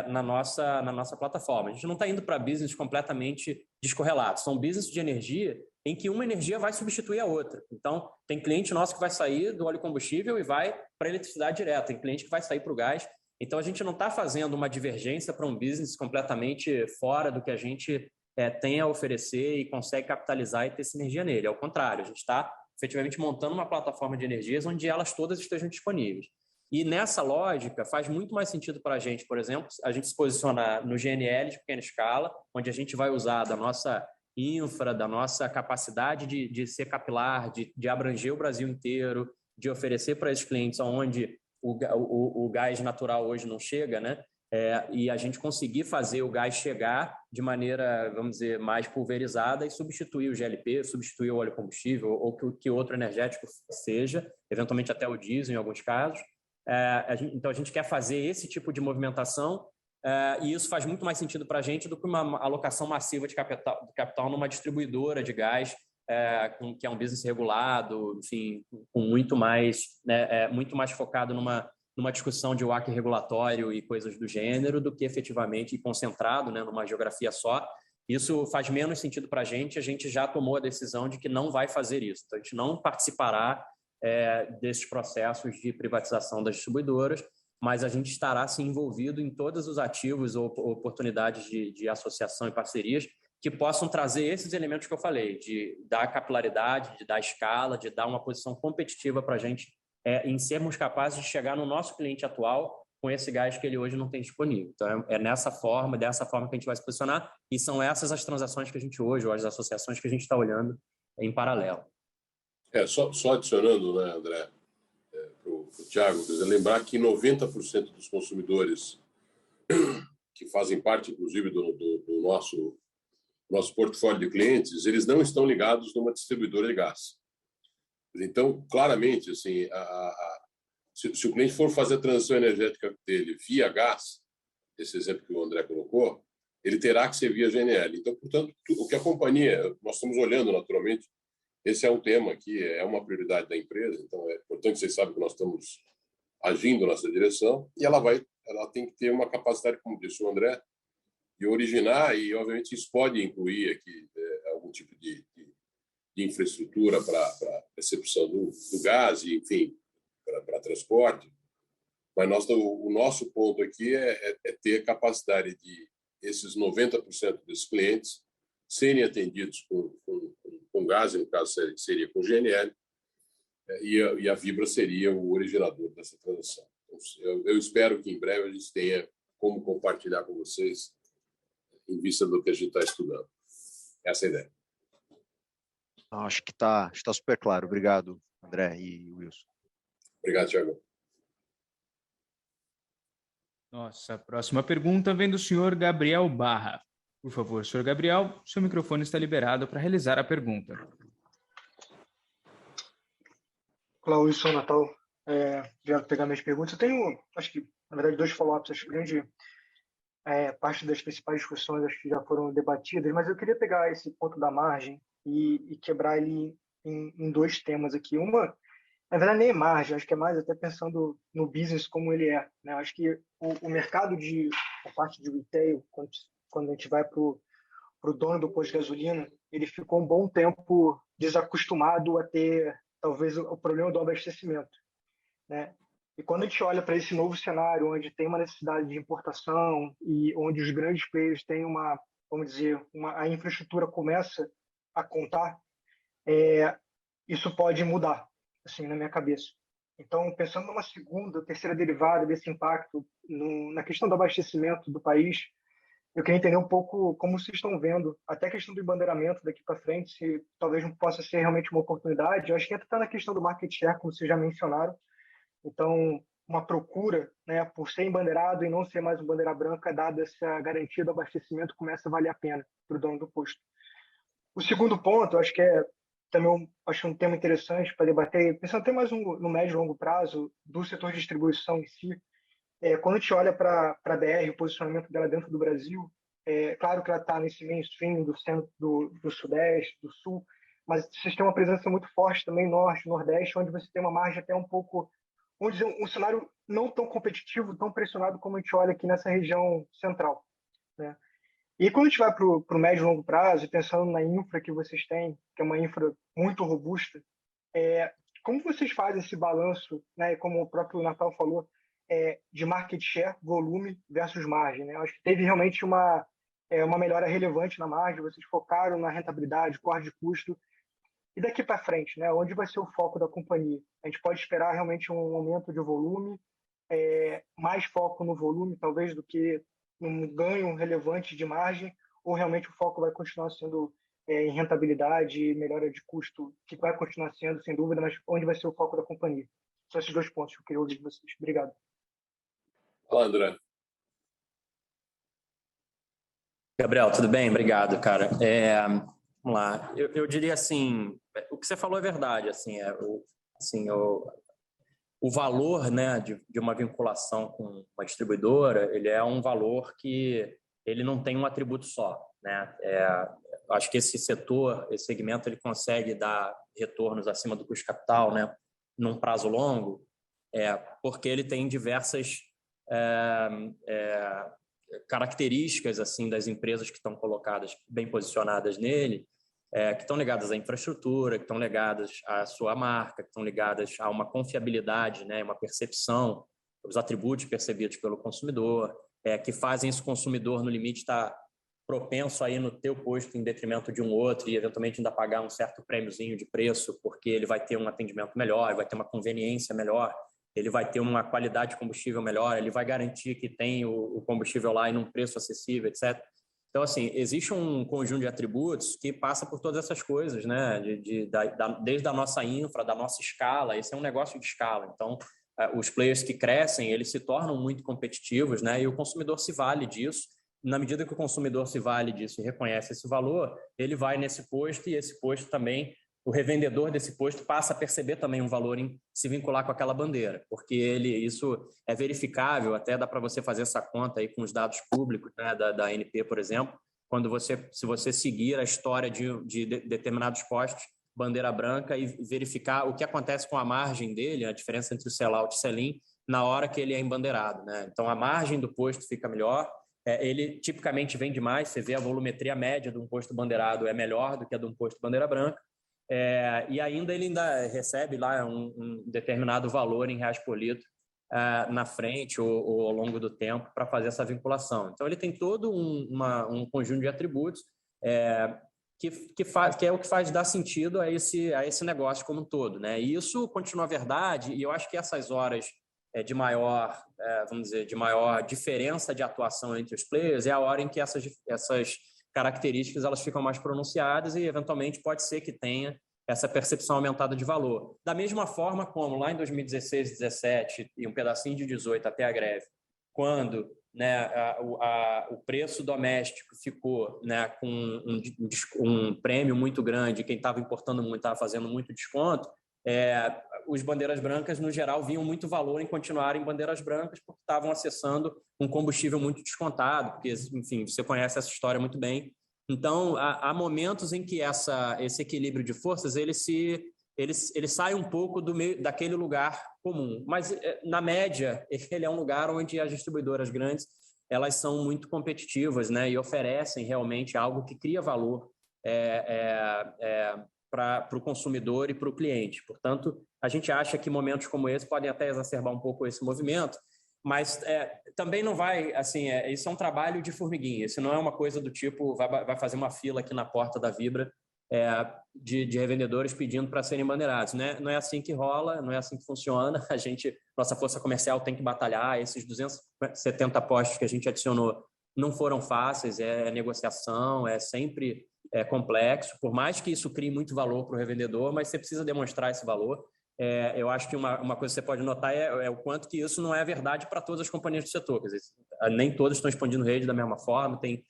na nossa plataforma. A gente não está indo para business completamente descorrelados. São business de energia em que uma energia vai substituir a outra. Então, tem cliente nosso que vai sair do óleo combustível e vai para a eletricidade direta. Tem cliente que vai sair para o gás. Então, a gente não está fazendo uma divergência para um business completamente fora do que a gente tem a oferecer e consegue capitalizar e ter sinergia nele. Ao contrário, a gente está efetivamente montando uma plataforma de energias onde elas todas estejam disponíveis. E nessa lógica, faz muito mais sentido para a gente, por exemplo, a gente se posicionar no GNL de pequena escala, onde a gente vai usar da nossa infra, da nossa capacidade de ser capilar, de abranger o Brasil inteiro, de oferecer para esses clientes onde o gás natural hoje não chega, né? E a gente conseguir fazer o gás chegar de maneira, vamos dizer, mais pulverizada e substituir o GLP, substituir o óleo combustível ou que outro energético seja, eventualmente até o diesel em alguns casos. Então, a gente quer fazer esse tipo de movimentação e isso faz muito mais sentido para a gente do que uma alocação massiva de capital numa distribuidora de gás, que é um business regulado, enfim, com muito mais focado numa discussão de WACC regulatório e coisas do gênero do que efetivamente concentrado, né, numa geografia só. Isso faz menos sentido para a gente já tomou a decisão de que não vai fazer isso. Então, a gente não participará desses processos de privatização das distribuidoras, mas a gente estará sim envolvido em todos os ativos ou oportunidades de associação e parcerias que possam trazer esses elementos que eu falei, de dar capilaridade, de dar escala, de dar uma posição competitiva para a gente em sermos capazes de chegar no nosso cliente atual com esse gás que ele hoje não tem disponível. Então, dessa forma que a gente vai se posicionar e são essas as transações que a gente hoje, ou as associações que a gente está olhando em paralelo.
Só adicionando, né, André, para o Thiago, lembrar que 90% dos consumidores que fazem parte, inclusive, do nosso portfólio de clientes, eles não estão ligados numa distribuidora de gás. Então, claramente, assim, se o cliente for fazer a transição energética dele via gás, esse exemplo que o André colocou, ele terá que ser via GNL. Então, portanto, o que a companhia, nós estamos olhando naturalmente, esse é um tema que é uma prioridade da empresa, então é importante, vocês sabem que nós estamos agindo nessa direção, e ela tem que ter uma capacidade, como disse o André, de originar, e obviamente isso pode incluir aqui algum tipo de infraestrutura para recepção do gás, e, enfim, para transporte, mas o nosso ponto aqui é ter capacidade de esses 90% desses clientes serem atendidos com gás, no caso seria com GNL, e a Vibra seria o originador dessa transação. Então, eu espero que em breve a gente tenha como compartilhar com vocês em vista do que a gente está estudando. Essa é a ideia.
Acho que está super claro. Obrigado, André e Wilson.
Obrigado, Thiago.
Nossa próxima pergunta vem do senhor Gabriel Barra. Por favor, senhor Gabriel, seu microfone está liberado para realizar a pergunta.
Olá, Wilson, Natal. Obrigado por pegar minhas perguntas. Eu tenho, acho que, na verdade, 2 follow-ups. Acho que grande parte das principais discussões acho que já foram debatidas, mas eu queria pegar esse ponto da margem e quebrar ele em 2 temas aqui. Uma, na verdade, nem é margem, acho que é mais até pensando no business como ele é, né? Acho que o mercado a parte de retail, quando a gente vai para o dono do posto de gasolina, ele ficou um bom tempo desacostumado a ter, talvez, o problema do abastecimento, né? E quando a gente olha para esse novo cenário, onde tem uma necessidade de importação e onde os grandes players têm vamos dizer, a infraestrutura começa a contar, isso pode mudar, assim, na minha cabeça. Então, pensando numa segunda, terceira derivada desse impacto na questão do abastecimento do país, eu queria entender um pouco como vocês estão vendo, até a questão do embandeiramento daqui para frente, se talvez não possa ser realmente uma oportunidade. Eu acho que entra até na questão do market share, como vocês já mencionaram. Então, uma procura, né, por ser embandeirado e não ser mais um bandeira branca, dada essa garantia do abastecimento, começa a valer a pena para o dono do posto. O segundo ponto, acho que também acho um tema interessante para debater, pensando até mais no médio e longo prazo, do setor de distribuição em si. Quando a gente olha para a BR, o posicionamento dela dentro do Brasil, claro que ela está nesse mainstream do centro, do sudeste, do sul, mas vocês têm uma presença muito forte também norte, nordeste, onde você tem uma margem até um pouco, vamos dizer, um cenário não tão competitivo, tão pressionado como a gente olha aqui nessa região central, né? E quando a gente vai para o médio e longo prazo, e pensando na infra que vocês têm, que é uma infra muito robusta, como vocês fazem esse balanço, né, como o próprio Natal falou, de market share, volume versus margem, né? Eu acho que teve realmente uma melhora relevante na margem, vocês focaram na rentabilidade, corte de custo. E daqui para frente, né, onde vai ser o foco da companhia? A gente pode esperar realmente um aumento de volume, mais foco no volume, talvez, do que um ganho relevante de margem, ou realmente o foco vai continuar sendo em rentabilidade e melhora de custo, que vai continuar sendo, sem dúvida, mas onde vai ser o foco da companhia? São esses 2 pontos que eu queria ouvir de vocês. Obrigado.
Olá, André.
Gabriel, tudo bem? Obrigado, cara. Vamos lá. Eu diria assim, o que você falou é verdade. O valor, né, de uma vinculação com uma distribuidora, ele é um valor que ele não tem um atributo só, né? Acho que esse setor, esse segmento, ele consegue dar retornos acima do custo de capital, né, num prazo longo, porque ele tem diversas características assim das empresas que estão colocadas, bem posicionadas nele, que estão ligadas à infraestrutura, que estão ligadas à sua marca, que estão ligadas a uma confiabilidade, né, uma percepção, os atributos percebidos pelo consumidor, que fazem esse consumidor, no limite, estar propenso a ir no teu posto em detrimento de um outro e, eventualmente, ainda pagar um certo prêmiozinho de preço, porque ele vai ter um atendimento melhor, vai ter uma conveniência melhor, ele vai ter uma qualidade de combustível melhor, ele vai garantir que tem o combustível lá em um preço acessível, etc. Então, assim, existe um conjunto de atributos que passa por todas essas coisas, né? Desde a nossa infra, da nossa escala, esse é um negócio de escala. Então, os players que crescem, eles se tornam muito competitivos, né? E o consumidor se vale disso. Na medida que o consumidor se vale disso e reconhece esse valor, ele vai nesse posto e esse posto também, o revendedor desse posto passa a perceber também um valor em se vincular com aquela bandeira, porque isso é verificável, até dá para você fazer essa conta aí com os dados públicos, né, da ANP, por exemplo, se você seguir a história de determinados postos, bandeira branca, e verificar o que acontece com a margem dele, a diferença entre o sell-out e sell-in, na hora que ele é embandeirado, né? Então, a margem do posto fica melhor, ele tipicamente vende mais, você vê a volumetria média de um posto bandeirado é melhor do que a de um posto bandeira branca, e ainda ele recebe lá um determinado valor em reais por litro na frente ou ao longo do tempo para fazer essa vinculação. Então, ele tem todo um conjunto de atributos que é o que faz dar sentido a esse negócio como um todo, né? E isso continua verdade, e eu acho que essas horas de maior, vamos dizer, de maior diferença de atuação entre os players é a hora em que essas características elas ficam mais pronunciadas e, eventualmente, pode ser que tenha essa percepção aumentada de valor. Da mesma forma como lá em 2016, 2017 e um pedacinho de 2018 até a greve, quando, né, o preço doméstico ficou, né, com um prêmio muito grande, quem estava importando muito estava fazendo muito desconto, os bandeiras brancas, no geral, viam muito valor em continuarem bandeiras brancas porque estavam acessando um combustível muito descontado, porque, enfim, você conhece essa história muito bem. Então, há momentos em que esse equilíbrio de forças ele sai um pouco daquele lugar comum. Mas, na média, ele é um lugar onde as distribuidoras grandes elas são muito competitivas, né, e oferecem realmente algo que cria valor para o consumidor e para o cliente. Portanto, a gente acha que momentos como esse podem até exacerbar um pouco esse movimento, mas também não vai, assim, isso é um trabalho de formiguinha, isso não é uma coisa do tipo, vai fazer uma fila aqui na porta da Vibra de revendedores pedindo para serem bandeirados, né? Não é assim que rola, não é assim que funciona, nossa força comercial tem que batalhar, esses 270 postos que a gente adicionou não foram fáceis, é negociação, é sempre complexo, por mais que isso crie muito valor para o revendedor, mas você precisa demonstrar esse valor. Eu acho que uma coisa que você pode notar é o quanto que isso não é verdade para todas as companhias do setor. Quer dizer, nem todas estão expandindo rede da mesma forma, tem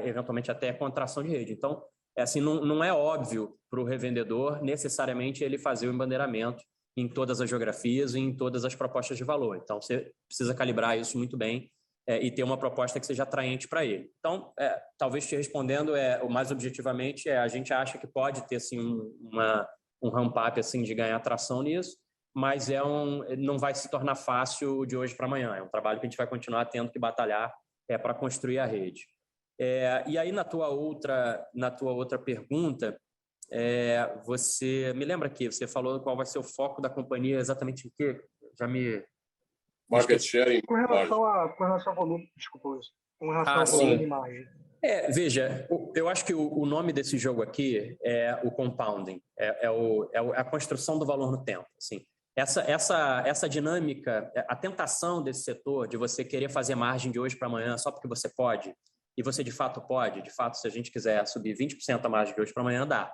eventualmente até contração de rede. Então, assim, não é óbvio para o revendedor necessariamente ele fazer o embandeiramento em todas as geografias e em todas as propostas de valor. Então, você precisa calibrar isso muito bem e ter uma proposta que seja atraente para ele. Então, talvez te respondendo mais objetivamente, a gente acha que pode ter assim, um ramp-up assim, de ganhar tração nisso, mas não vai se tornar fácil de hoje para amanhã. É um trabalho que a gente vai continuar tendo que batalhar para construir a rede. E aí, na tua outra pergunta, você me lembra aqui, você falou qual vai ser o foco da companhia exatamente em quê? Já me...
Market share.
Com relação ao volume, desculpa, isso. Com relação ao volume de margem.
Veja, eu acho que o nome desse jogo aqui é o compounding, a construção do valor no tempo. Assim. Essa dinâmica, a tentação desse setor de você querer fazer margem de hoje para amanhã só porque você pode, e você de fato pode, se a gente quiser subir 20% a margem de hoje para amanhã, dá.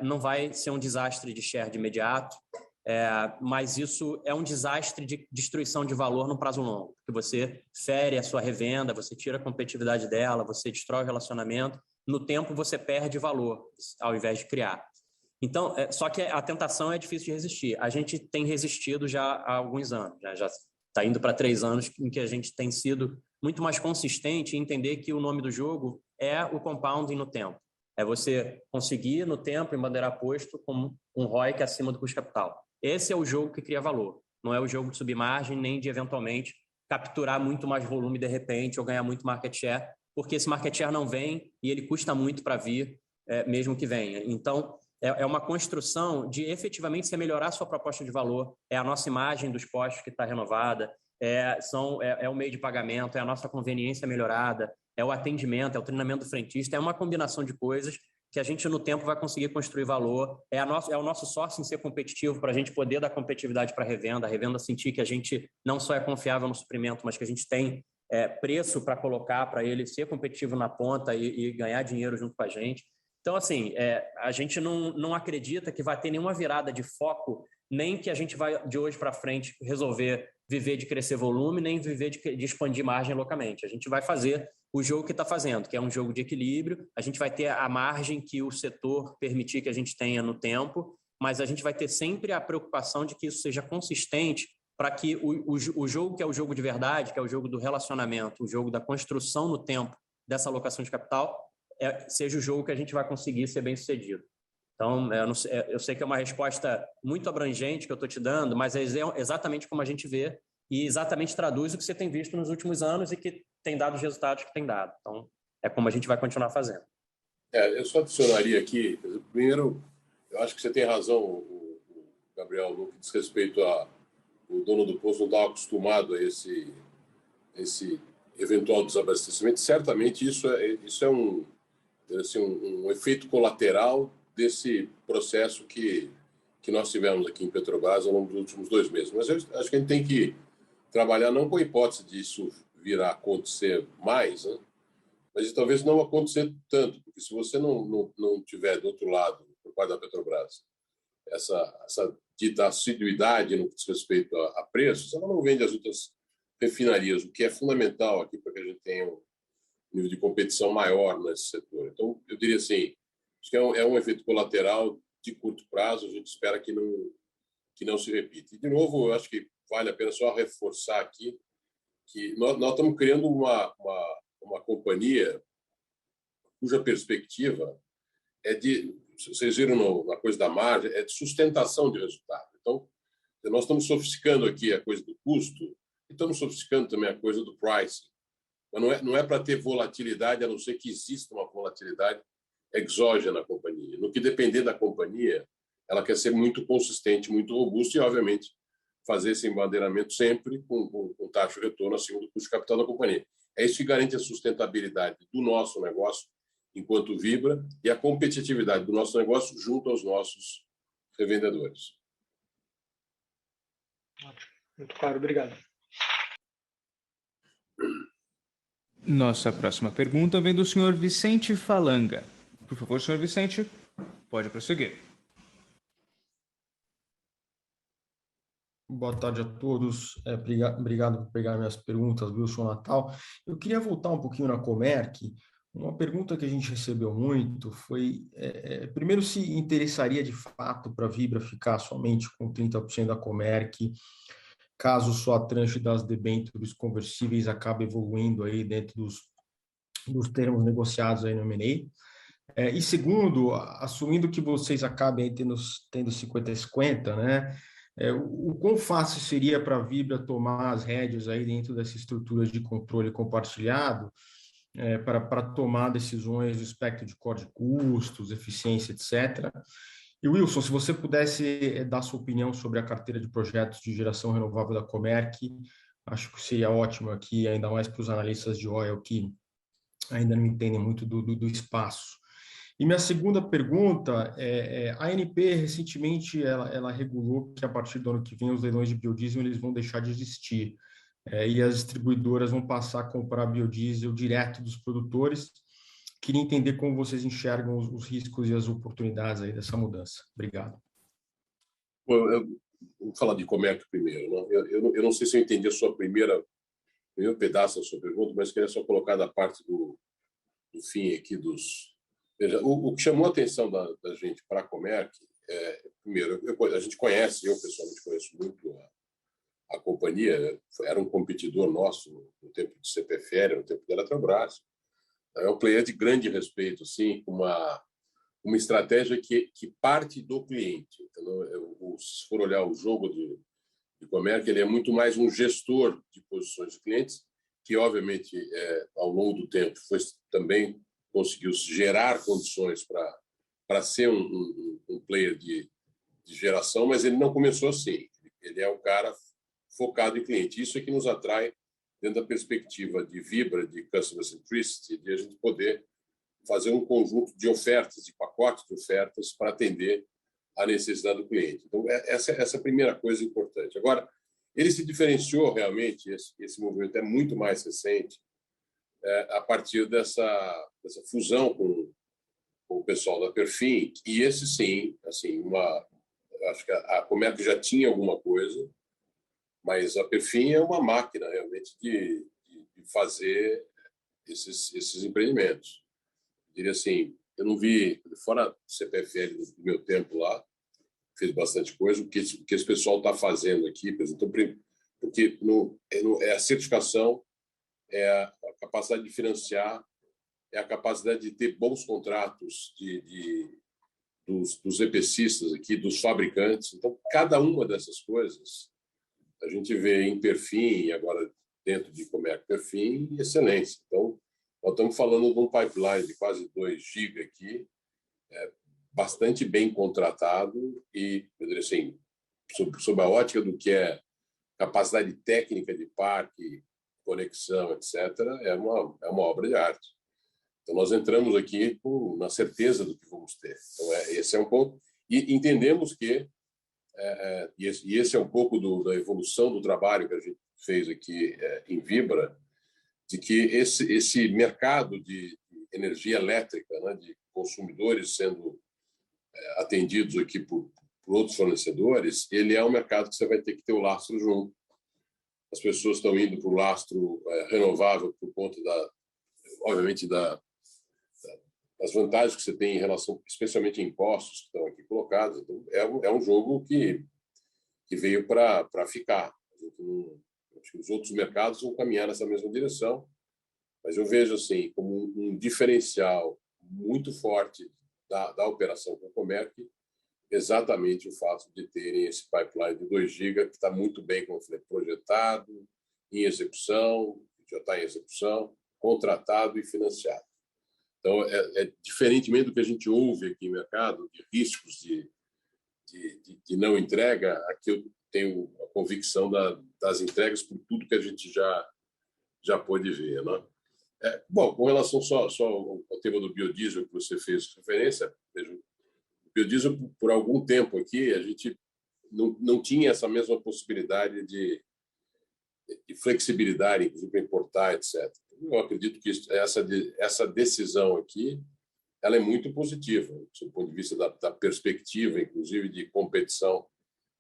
Não vai ser um desastre de share de imediato, mas isso é um desastre de destruição de valor no prazo longo, porque você fere a sua revenda, você tira a competitividade dela, você destrói o relacionamento, no tempo você perde valor, ao invés de criar. Então, só que a tentação é difícil de resistir. A gente tem resistido já há alguns anos, já está indo para 3 anos em que a gente tem sido muito mais consistente em entender que o nome do jogo é o compounding no tempo. É você conseguir, no tempo, embandeirar posto com um ROIC acima do custo capital. Esse é o jogo que cria valor. Não é o jogo de subir margem, nem de, eventualmente, capturar muito mais volume de repente ou ganhar muito market share, porque esse market share não vem e ele custa muito para vir, mesmo que venha. Então, é uma construção de efetivamente você melhorar a sua proposta de valor, é a nossa imagem dos postos que está renovada, é o meio de pagamento, é a nossa conveniência melhorada, é o atendimento, é o treinamento do frentista, é uma combinação de coisas que a gente no tempo vai conseguir construir valor, é o nosso sourcing ser competitivo para a gente poder dar competitividade para a revenda sentir que a gente não só é confiável no suprimento, mas que a gente tem preço para colocar para ele ser competitivo na ponta e ganhar dinheiro junto com a gente. Então, assim, a gente não acredita que vai ter nenhuma virada de foco, nem que a gente vai, de hoje para frente, resolver viver de crescer volume, nem viver de expandir margem localmente. A gente vai fazer o jogo que está fazendo, que é um jogo de equilíbrio. A gente vai ter a margem que o setor permitir que a gente tenha no tempo, mas a gente vai ter sempre a preocupação de que isso seja consistente para que o jogo que é o jogo de verdade, que é o jogo do relacionamento, o jogo da construção no tempo dessa alocação de capital, seja o jogo que a gente vai conseguir ser bem sucedido. Então, eu sei que é uma resposta muito abrangente que eu estou te dando, mas é exatamente como a gente vê e exatamente traduz o que você tem visto nos últimos anos e que tem dado os resultados que tem dado. Então, é como a gente vai continuar fazendo.
Eu só adicionaria aqui, primeiro, eu acho que você tem razão, o Gabriel, no que diz respeito o dono do posto não estava acostumado a esse eventual desabastecimento. Certamente isso é um efeito colateral desse processo que nós tivemos aqui em Petrobras ao longo dos últimos 2 meses. Mas eu acho que a gente tem que trabalhar não com a hipótese disso vir a acontecer mais, né? mas talvez não acontecer tanto, porque se você não tiver do outro lado, por parte da Petrobras, essa dita assiduidade no que diz respeito a preços, ela não vende as outras refinarias, o que é fundamental aqui para que a gente tenha um nível de competição maior nesse setor. Então, eu diria assim, acho que é um efeito colateral de curto prazo, a gente espera que não se repita. E, de novo, eu acho que vale a pena só reforçar aqui que nós estamos criando uma companhia cuja perspectiva é de, vocês viram na coisa da margem, é de sustentação de resultado. Então, nós estamos sofisticando aqui a coisa do custo e estamos sofisticando também a coisa do pricing. Mas não é para ter volatilidade, a não ser que exista uma volatilidade exógena na companhia. No que depender da companhia, ela quer ser muito consistente, muito robusta e, obviamente, fazer esse embandeiramento sempre com taxa de retorno acima do custo de capital da companhia. É isso que garante a sustentabilidade do nosso negócio enquanto Vibra e a competitividade do nosso negócio junto aos nossos revendedores.
Muito claro, obrigado.
Nossa próxima pergunta vem do senhor Vicente Falanga. Por favor, senhor Vicente, pode prosseguir.
Boa tarde a todos. Obrigado por pegar minhas perguntas, Wilson Natal. Eu queria voltar um pouquinho na Comerc. Uma pergunta que a gente recebeu muito foi, primeiro, se interessaria de fato para a Vibra ficar somente com 30% da Comerc, caso só a tranche das debêntures conversíveis acabe evoluindo aí dentro dos termos negociados aí no M&A. E segundo, assumindo que vocês acabem tendo 50-50, né? O quão fácil seria para a Vibra tomar as rédeas aí dentro dessa estrutura de controle compartilhado para tomar decisões do espectro de corte de custos, eficiência, etc. E Wilson, se você pudesse dar sua opinião sobre a carteira de projetos de geração renovável da Comerc, acho que seria ótimo aqui, ainda mais para os analistas de oil que ainda não entendem muito do espaço. E minha segunda pergunta a ANP recentemente ela regulou que a partir do ano que vem os leilões de biodiesel eles vão deixar de existir e as distribuidoras vão passar a comprar biodiesel direto dos produtores. Queria entender como vocês enxergam os riscos e as oportunidades aí dessa mudança. Obrigado.
Eu vou falar de Comerc primeiro. Não? Eu não sei se eu entendi a sua primeiro pedaço da sua pergunta, mas queria só colocar da parte do fim aqui dos... Veja, o que chamou a atenção da gente para a Comerc primeiro, a gente conhece, eu pessoalmente conheço muito a companhia, era um competidor nosso no tempo de CPFL, no tempo da Eletrobras. É um player de grande respeito, assim, com uma estratégia que parte do cliente. Então, se for olhar o jogo de Comerc, ele é muito mais um gestor de posições de clientes, que, obviamente, ao longo do tempo, também conseguiu gerar condições para ser um player de geração, mas ele não começou assim. Ele é um cara focado em cliente. Isso é que nos atrai dentro da perspectiva de Vibra, de Customer Centricity, de a gente poder fazer um conjunto de ofertas, de pacotes de ofertas para atender a necessidade do cliente. Então, essa é a primeira coisa importante. Agora, ele se diferenciou realmente, esse movimento é muito mais recente, a partir dessa fusão com o pessoal da Perfin, e esse sim, assim, acho que a Comerc já tinha alguma coisa, mas a Perfin é uma máquina realmente de fazer esses empreendimentos. Eu diria assim, eu não vi, fora do CPFL do meu tempo lá, fez bastante coisa, o que esse pessoal está fazendo aqui, então, porque é a certificação, é a capacidade de financiar, é a capacidade de ter bons contratos dos EPCistas aqui, dos fabricantes. Então, cada uma dessas coisas a gente vê em Perfin e agora dentro de Comerc Perfin excelência. Então, nós estamos falando de um pipeline de quase 2 GB aqui, bastante bem contratado e, eu diria assim, sob a ótica do que é capacidade técnica de parque, conexão, etc., é uma obra de arte. Então, nós entramos aqui na certeza do que vamos ter. Então, esse é um ponto. E entendemos que, e esse é um pouco da evolução do trabalho que a gente fez aqui em Vibra, de que esse mercado de energia elétrica, né, de consumidores sendo atendidos aqui por outros fornecedores, ele é um mercado que você vai ter que ter o lastro junto. As pessoas estão indo para o lastro renovável por conta obviamente, das vantagens que você tem em relação, especialmente a impostos que estão aqui colocados. Então, é um jogo que veio para ficar. Acho que os outros mercados vão caminhar nessa mesma direção, mas eu vejo assim como um diferencial muito forte da operação com o Comerc, exatamente o fato de terem esse pipeline de 2 GB que está muito bem, como eu falei, projetado, em execução, já está em execução, contratado e financiado. Então, diferentemente do que a gente ouve aqui no mercado, de riscos de não entrega, aqui eu tenho a convicção das entregas por tudo que a gente já pôde ver, né? Bom, com relação só ao tema do biodiesel que você fez referência, veja, o biodiesel, por algum tempo aqui, a gente não tinha essa mesma possibilidade de flexibilidade, inclusive para importar, etc. Eu acredito que essa decisão aqui ela é muito positiva, do ponto de vista da perspectiva, inclusive, de competição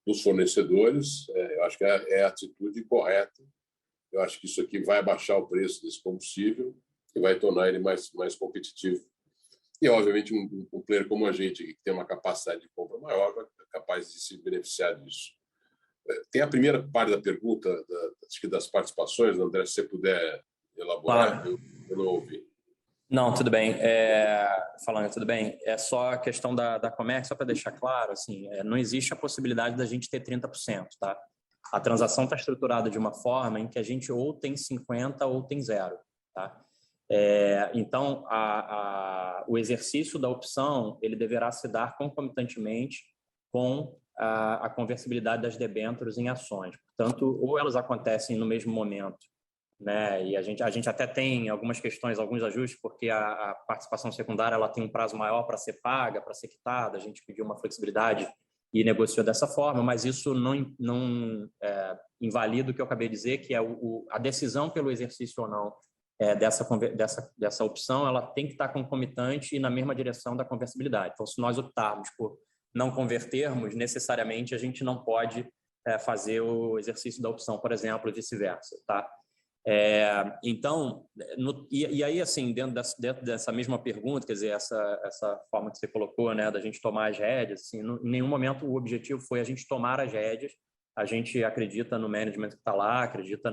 dos fornecedores. Eu acho que é a atitude correta. Eu acho que isso aqui vai baixar o preço desse combustível e vai tornar ele mais competitivo. E, obviamente, um player como a gente, que tem uma capacidade de compra maior, vai ser capaz de se beneficiar disso. Tem a primeira parte da pergunta, acho que das participações, André, se você puder elaborar, claro. Eu não ouvi.
Não, tudo bem. Falando, tudo bem. É só a questão da Comerc, só para deixar claro, assim, não existe a possibilidade da gente ter 30%, tá? A transação está estruturada de uma forma em que a gente ou tem 50% ou tem 0%, tá? Então, o exercício da opção ele deverá se dar concomitantemente com a conversibilidade das debêntures em ações. Portanto, ou elas acontecem no mesmo momento, né? E a gente até tem algumas questões, alguns ajustes, porque a participação secundária ela tem um prazo maior para ser paga, para ser quitada. A gente pediu uma flexibilidade e negociou dessa forma, mas isso não invalida o que eu acabei de dizer, que é a decisão pelo exercício ou não dessa opção, ela tem que estar concomitante e na mesma direção da conversibilidade. Então, se nós optarmos por não convertermos, necessariamente a gente não pode fazer o exercício da opção, por exemplo, e vice-versa, tá? Então, e aí, assim, dentro dessa mesma pergunta, quer dizer, essa forma que você colocou, né, da gente tomar as rédeas, assim, em nenhum momento o objetivo foi a gente tomar as rédeas. A gente acredita no management que está lá, acredita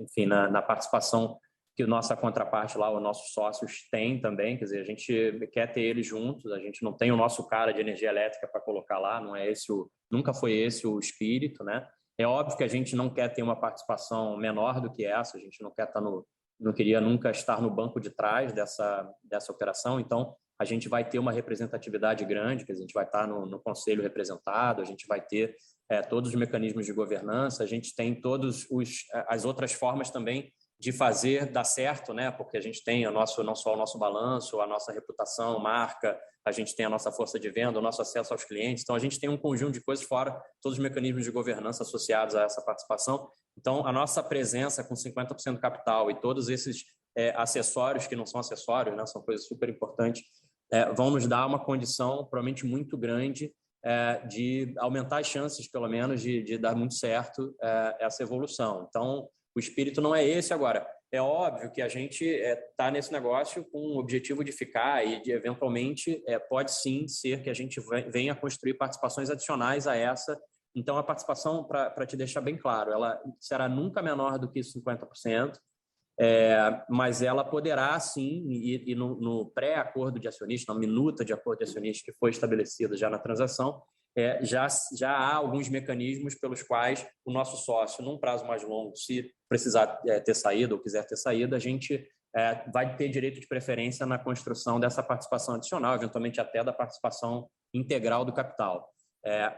enfim, na participação que nossa contraparte lá, os nossos sócios têm também, quer dizer, a gente quer ter eles juntos, a gente não tem o nosso cara de energia elétrica para colocar lá, não é nunca foi esse o espírito, né? É óbvio que a gente não quer ter uma participação menor do que essa, a gente não queria nunca estar no banco de trás dessa operação, então a gente vai ter uma representatividade grande, que a gente vai estar no conselho representado, a gente vai ter todos os mecanismos de governança, a gente tem todas as outras formas também de fazer dar certo, né? Porque a gente tem não só o nosso balanço, a nossa reputação, marca, a gente tem a nossa força de venda, o nosso acesso aos clientes. Então, a gente tem um conjunto de coisas fora todos os mecanismos de governança associados a essa participação. Então, a nossa presença com 50% do capital e todos esses acessórios, que não são acessórios, né? São coisas super importantes, vão nos dar uma condição provavelmente muito grande de aumentar as chances, pelo menos, de dar muito certo essa evolução. Então, o espírito não é esse agora. É óbvio que a gente está nesse negócio com o objetivo de ficar e de, eventualmente, pode sim ser que a gente venha construir participações adicionais a essa. Então, a participação, para te deixar bem claro, ela será nunca menor do que 50%, mas ela poderá, sim, e no pré-acordo de acionista, na minuta de acordo de acionista que foi estabelecida já na transação, já há alguns mecanismos pelos quais o nosso sócio, num prazo mais longo, se precisar ter saído ou quiser ter saído, a gente vai ter direito de preferência na construção dessa participação adicional, eventualmente até da participação integral do capital.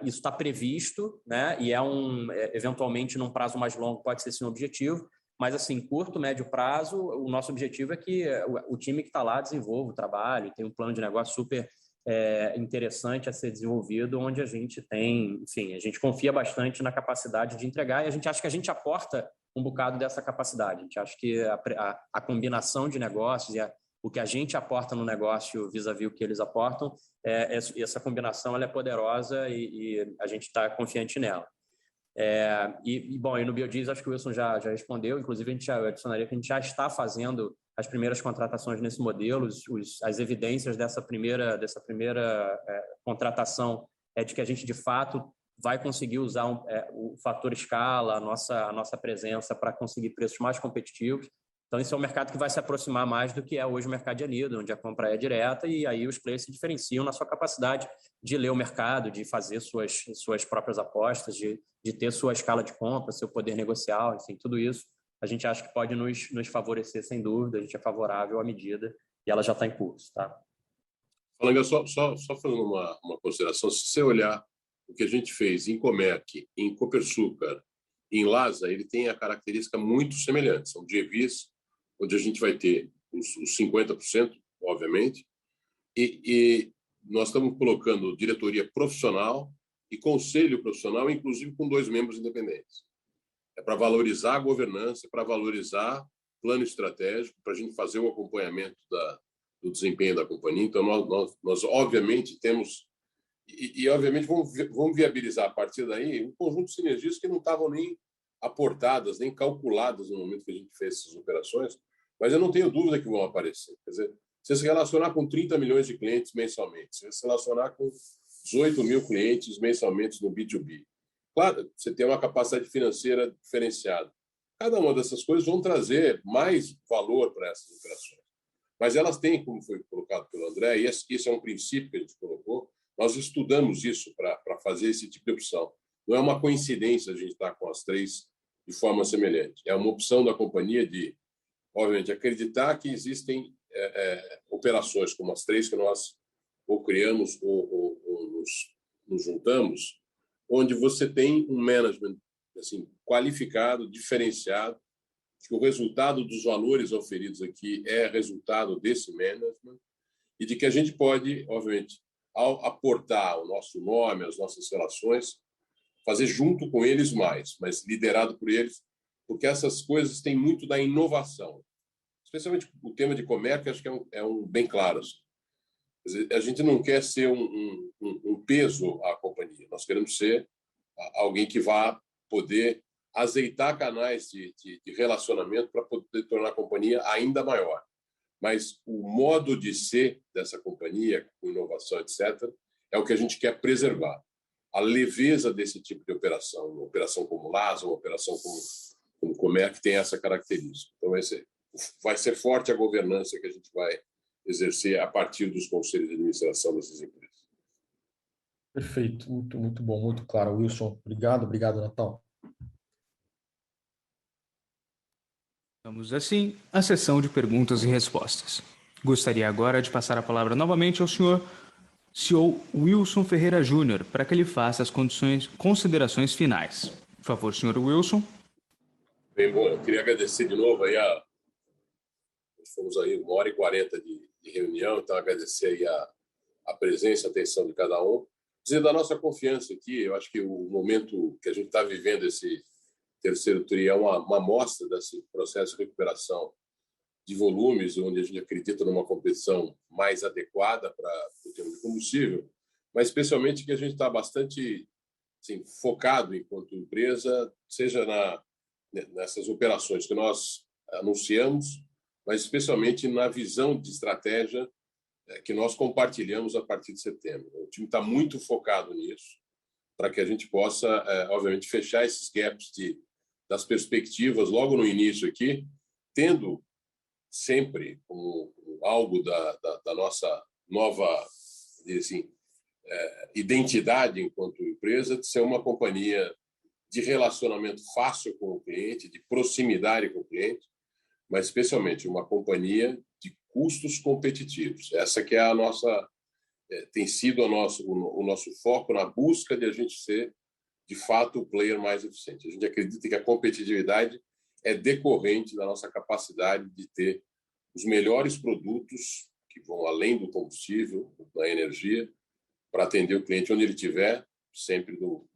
Isso está previsto, né? E eventualmente, num prazo mais longo, pode ser sim um objetivo, mas, assim, curto, médio prazo, o nosso objetivo é que o time que está lá desenvolva o trabalho, tem um plano de negócio super interessante a ser desenvolvido, onde a gente tem, enfim, a gente confia bastante na capacidade de entregar e a gente acha que a gente aporta um bocado dessa capacidade. A gente acha que a combinação de negócios e o que a gente aporta no negócio vis-à-vis o que eles aportam, essa combinação ela é poderosa e a gente está confiante nela. Bom, e no Biodiesel, acho que o Wilson já respondeu, inclusive a gente já adicionaria que a gente já está fazendo as primeiras contratações nesse modelo, as evidências dessa primeira contratação de que a gente, de fato, vai conseguir usar o fator escala, a nossa presença para conseguir preços mais competitivos. Então, esse é um mercado que vai se aproximar mais do que é hoje o mercado de anido, onde a compra é direta e aí os players se diferenciam na sua capacidade de ler o mercado, de fazer suas próprias apostas, de ter sua escala de compra, seu poder negocial, enfim, tudo isso a gente acha que pode nos favorecer, sem dúvida. A gente é favorável à medida e ela já está em curso. Tá?
Falanga, só fazendo uma consideração, se você olhar o que a gente fez em Comerc, em Copersucar, em Lasa, ele tem a característica muito semelhante. São GVs, onde a gente vai ter os 50%, obviamente, e nós estamos colocando diretoria profissional e conselho profissional, inclusive com 2 membros independentes. É para valorizar a governança, para valorizar plano estratégico, para a gente fazer o acompanhamento do desempenho da companhia. Então, nós obviamente, temos... E obviamente, vamos viabilizar, a partir daí, um conjunto de sinergias que não estavam nem aportadas, nem calculadas no momento que a gente fez essas operações, mas eu não tenho dúvida que vão aparecer. Quer dizer, você se relacionar com 30 milhões de clientes mensalmente, você se relacionar com 18 mil clientes mensalmente no B2B. Claro, você tem uma capacidade financeira diferenciada. Cada uma dessas coisas vão trazer mais valor para essas operações. Mas elas têm, como foi colocado pelo André, e esse é um princípio que a gente colocou, nós estudamos isso para fazer esse tipo de opção. Não é uma coincidência a gente estar com as 3 de forma semelhante. É uma opção da companhia de, obviamente, acreditar que existem operações como as 3 que nós ou criamos ou nos juntamos, onde você tem um management assim, qualificado, diferenciado, que o resultado dos valores oferidos aqui é resultado desse management e de que a gente pode, obviamente, ao aportar o nosso nome, as nossas relações, fazer junto com eles mais, mas liderado por eles, porque essas coisas têm muito da inovação. Especialmente o tema de comércio, acho que é um bem claro. A gente não quer ser um peso à companhia, nós queremos ser alguém que vá poder azeitar canais de relacionamento para poder tornar a companhia ainda maior. Mas o modo de ser dessa companhia, com inovação, etc., é o que a gente quer preservar. A leveza desse tipo de operação, uma operação como Lasa, uma operação como Comerc, tem essa característica. Então, vai ser forte a governança que a gente vai exercer a partir dos conselhos de administração dessas empresas.
Perfeito, muito bom, muito claro, Wilson. Obrigado, Natal.
Vamos assim à sessão de perguntas e respostas. Gostaria agora de passar a palavra novamente ao senhor CEO Wilson Ferreira Júnior para que ele faça as considerações finais. Por favor, senhor Wilson.
Bem, bom, eu queria agradecer de novo aí fomos aí 1h40 de reunião, então agradecer aí a presença, a atenção de cada um. Dizer da nossa confiança aqui, eu acho que o momento que a gente está vivendo, esse terceiro TRI, é uma amostra desse processo de recuperação de volumes, onde a gente acredita numa competição mais adequada para o tema de combustível, mas especialmente que a gente está bastante assim, focado enquanto empresa, seja nessas operações que nós anunciamos, mas especialmente na visão de estratégia que nós compartilhamos a partir de setembro. O time está muito focado nisso, para que a gente possa, obviamente, fechar esses gaps das perspectivas logo no início aqui, tendo sempre como algo da nossa nova assim, identidade enquanto empresa, de ser uma companhia de relacionamento fácil com o cliente, de proximidade com o cliente, mas especialmente uma companhia de custos competitivos. Essa que é a nossa tem sido o nosso foco na busca de a gente ser, de fato, o player mais eficiente. A gente acredita que a competitividade é decorrente da nossa capacidade de ter os melhores produtos que vão além do combustível, da energia, para atender o cliente onde ele estiver, sempre com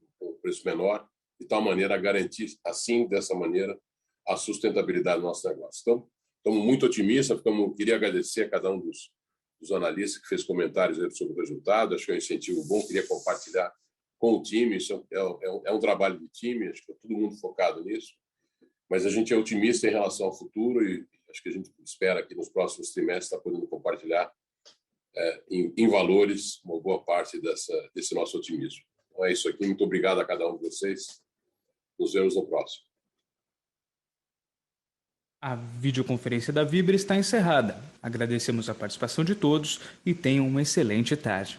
preço menor, de tal maneira a garantir, assim, dessa maneira, a sustentabilidade do nosso negócio. Então, estamos muito otimistas, queria agradecer a cada um dos analistas que fez comentários sobre o resultado, acho que é um incentivo bom, queria compartilhar com o time, isso é um trabalho de time, acho que é todo mundo focado nisso, mas a gente é otimista em relação ao futuro e acho que a gente espera que nos próximos trimestres estar podendo compartilhar em valores uma boa parte desse nosso otimismo. Então é isso aqui, muito obrigado a cada um de vocês, nos vemos no próximo.
A videoconferência da Vibra está encerrada. Agradecemos a participação de todos e tenham uma excelente tarde.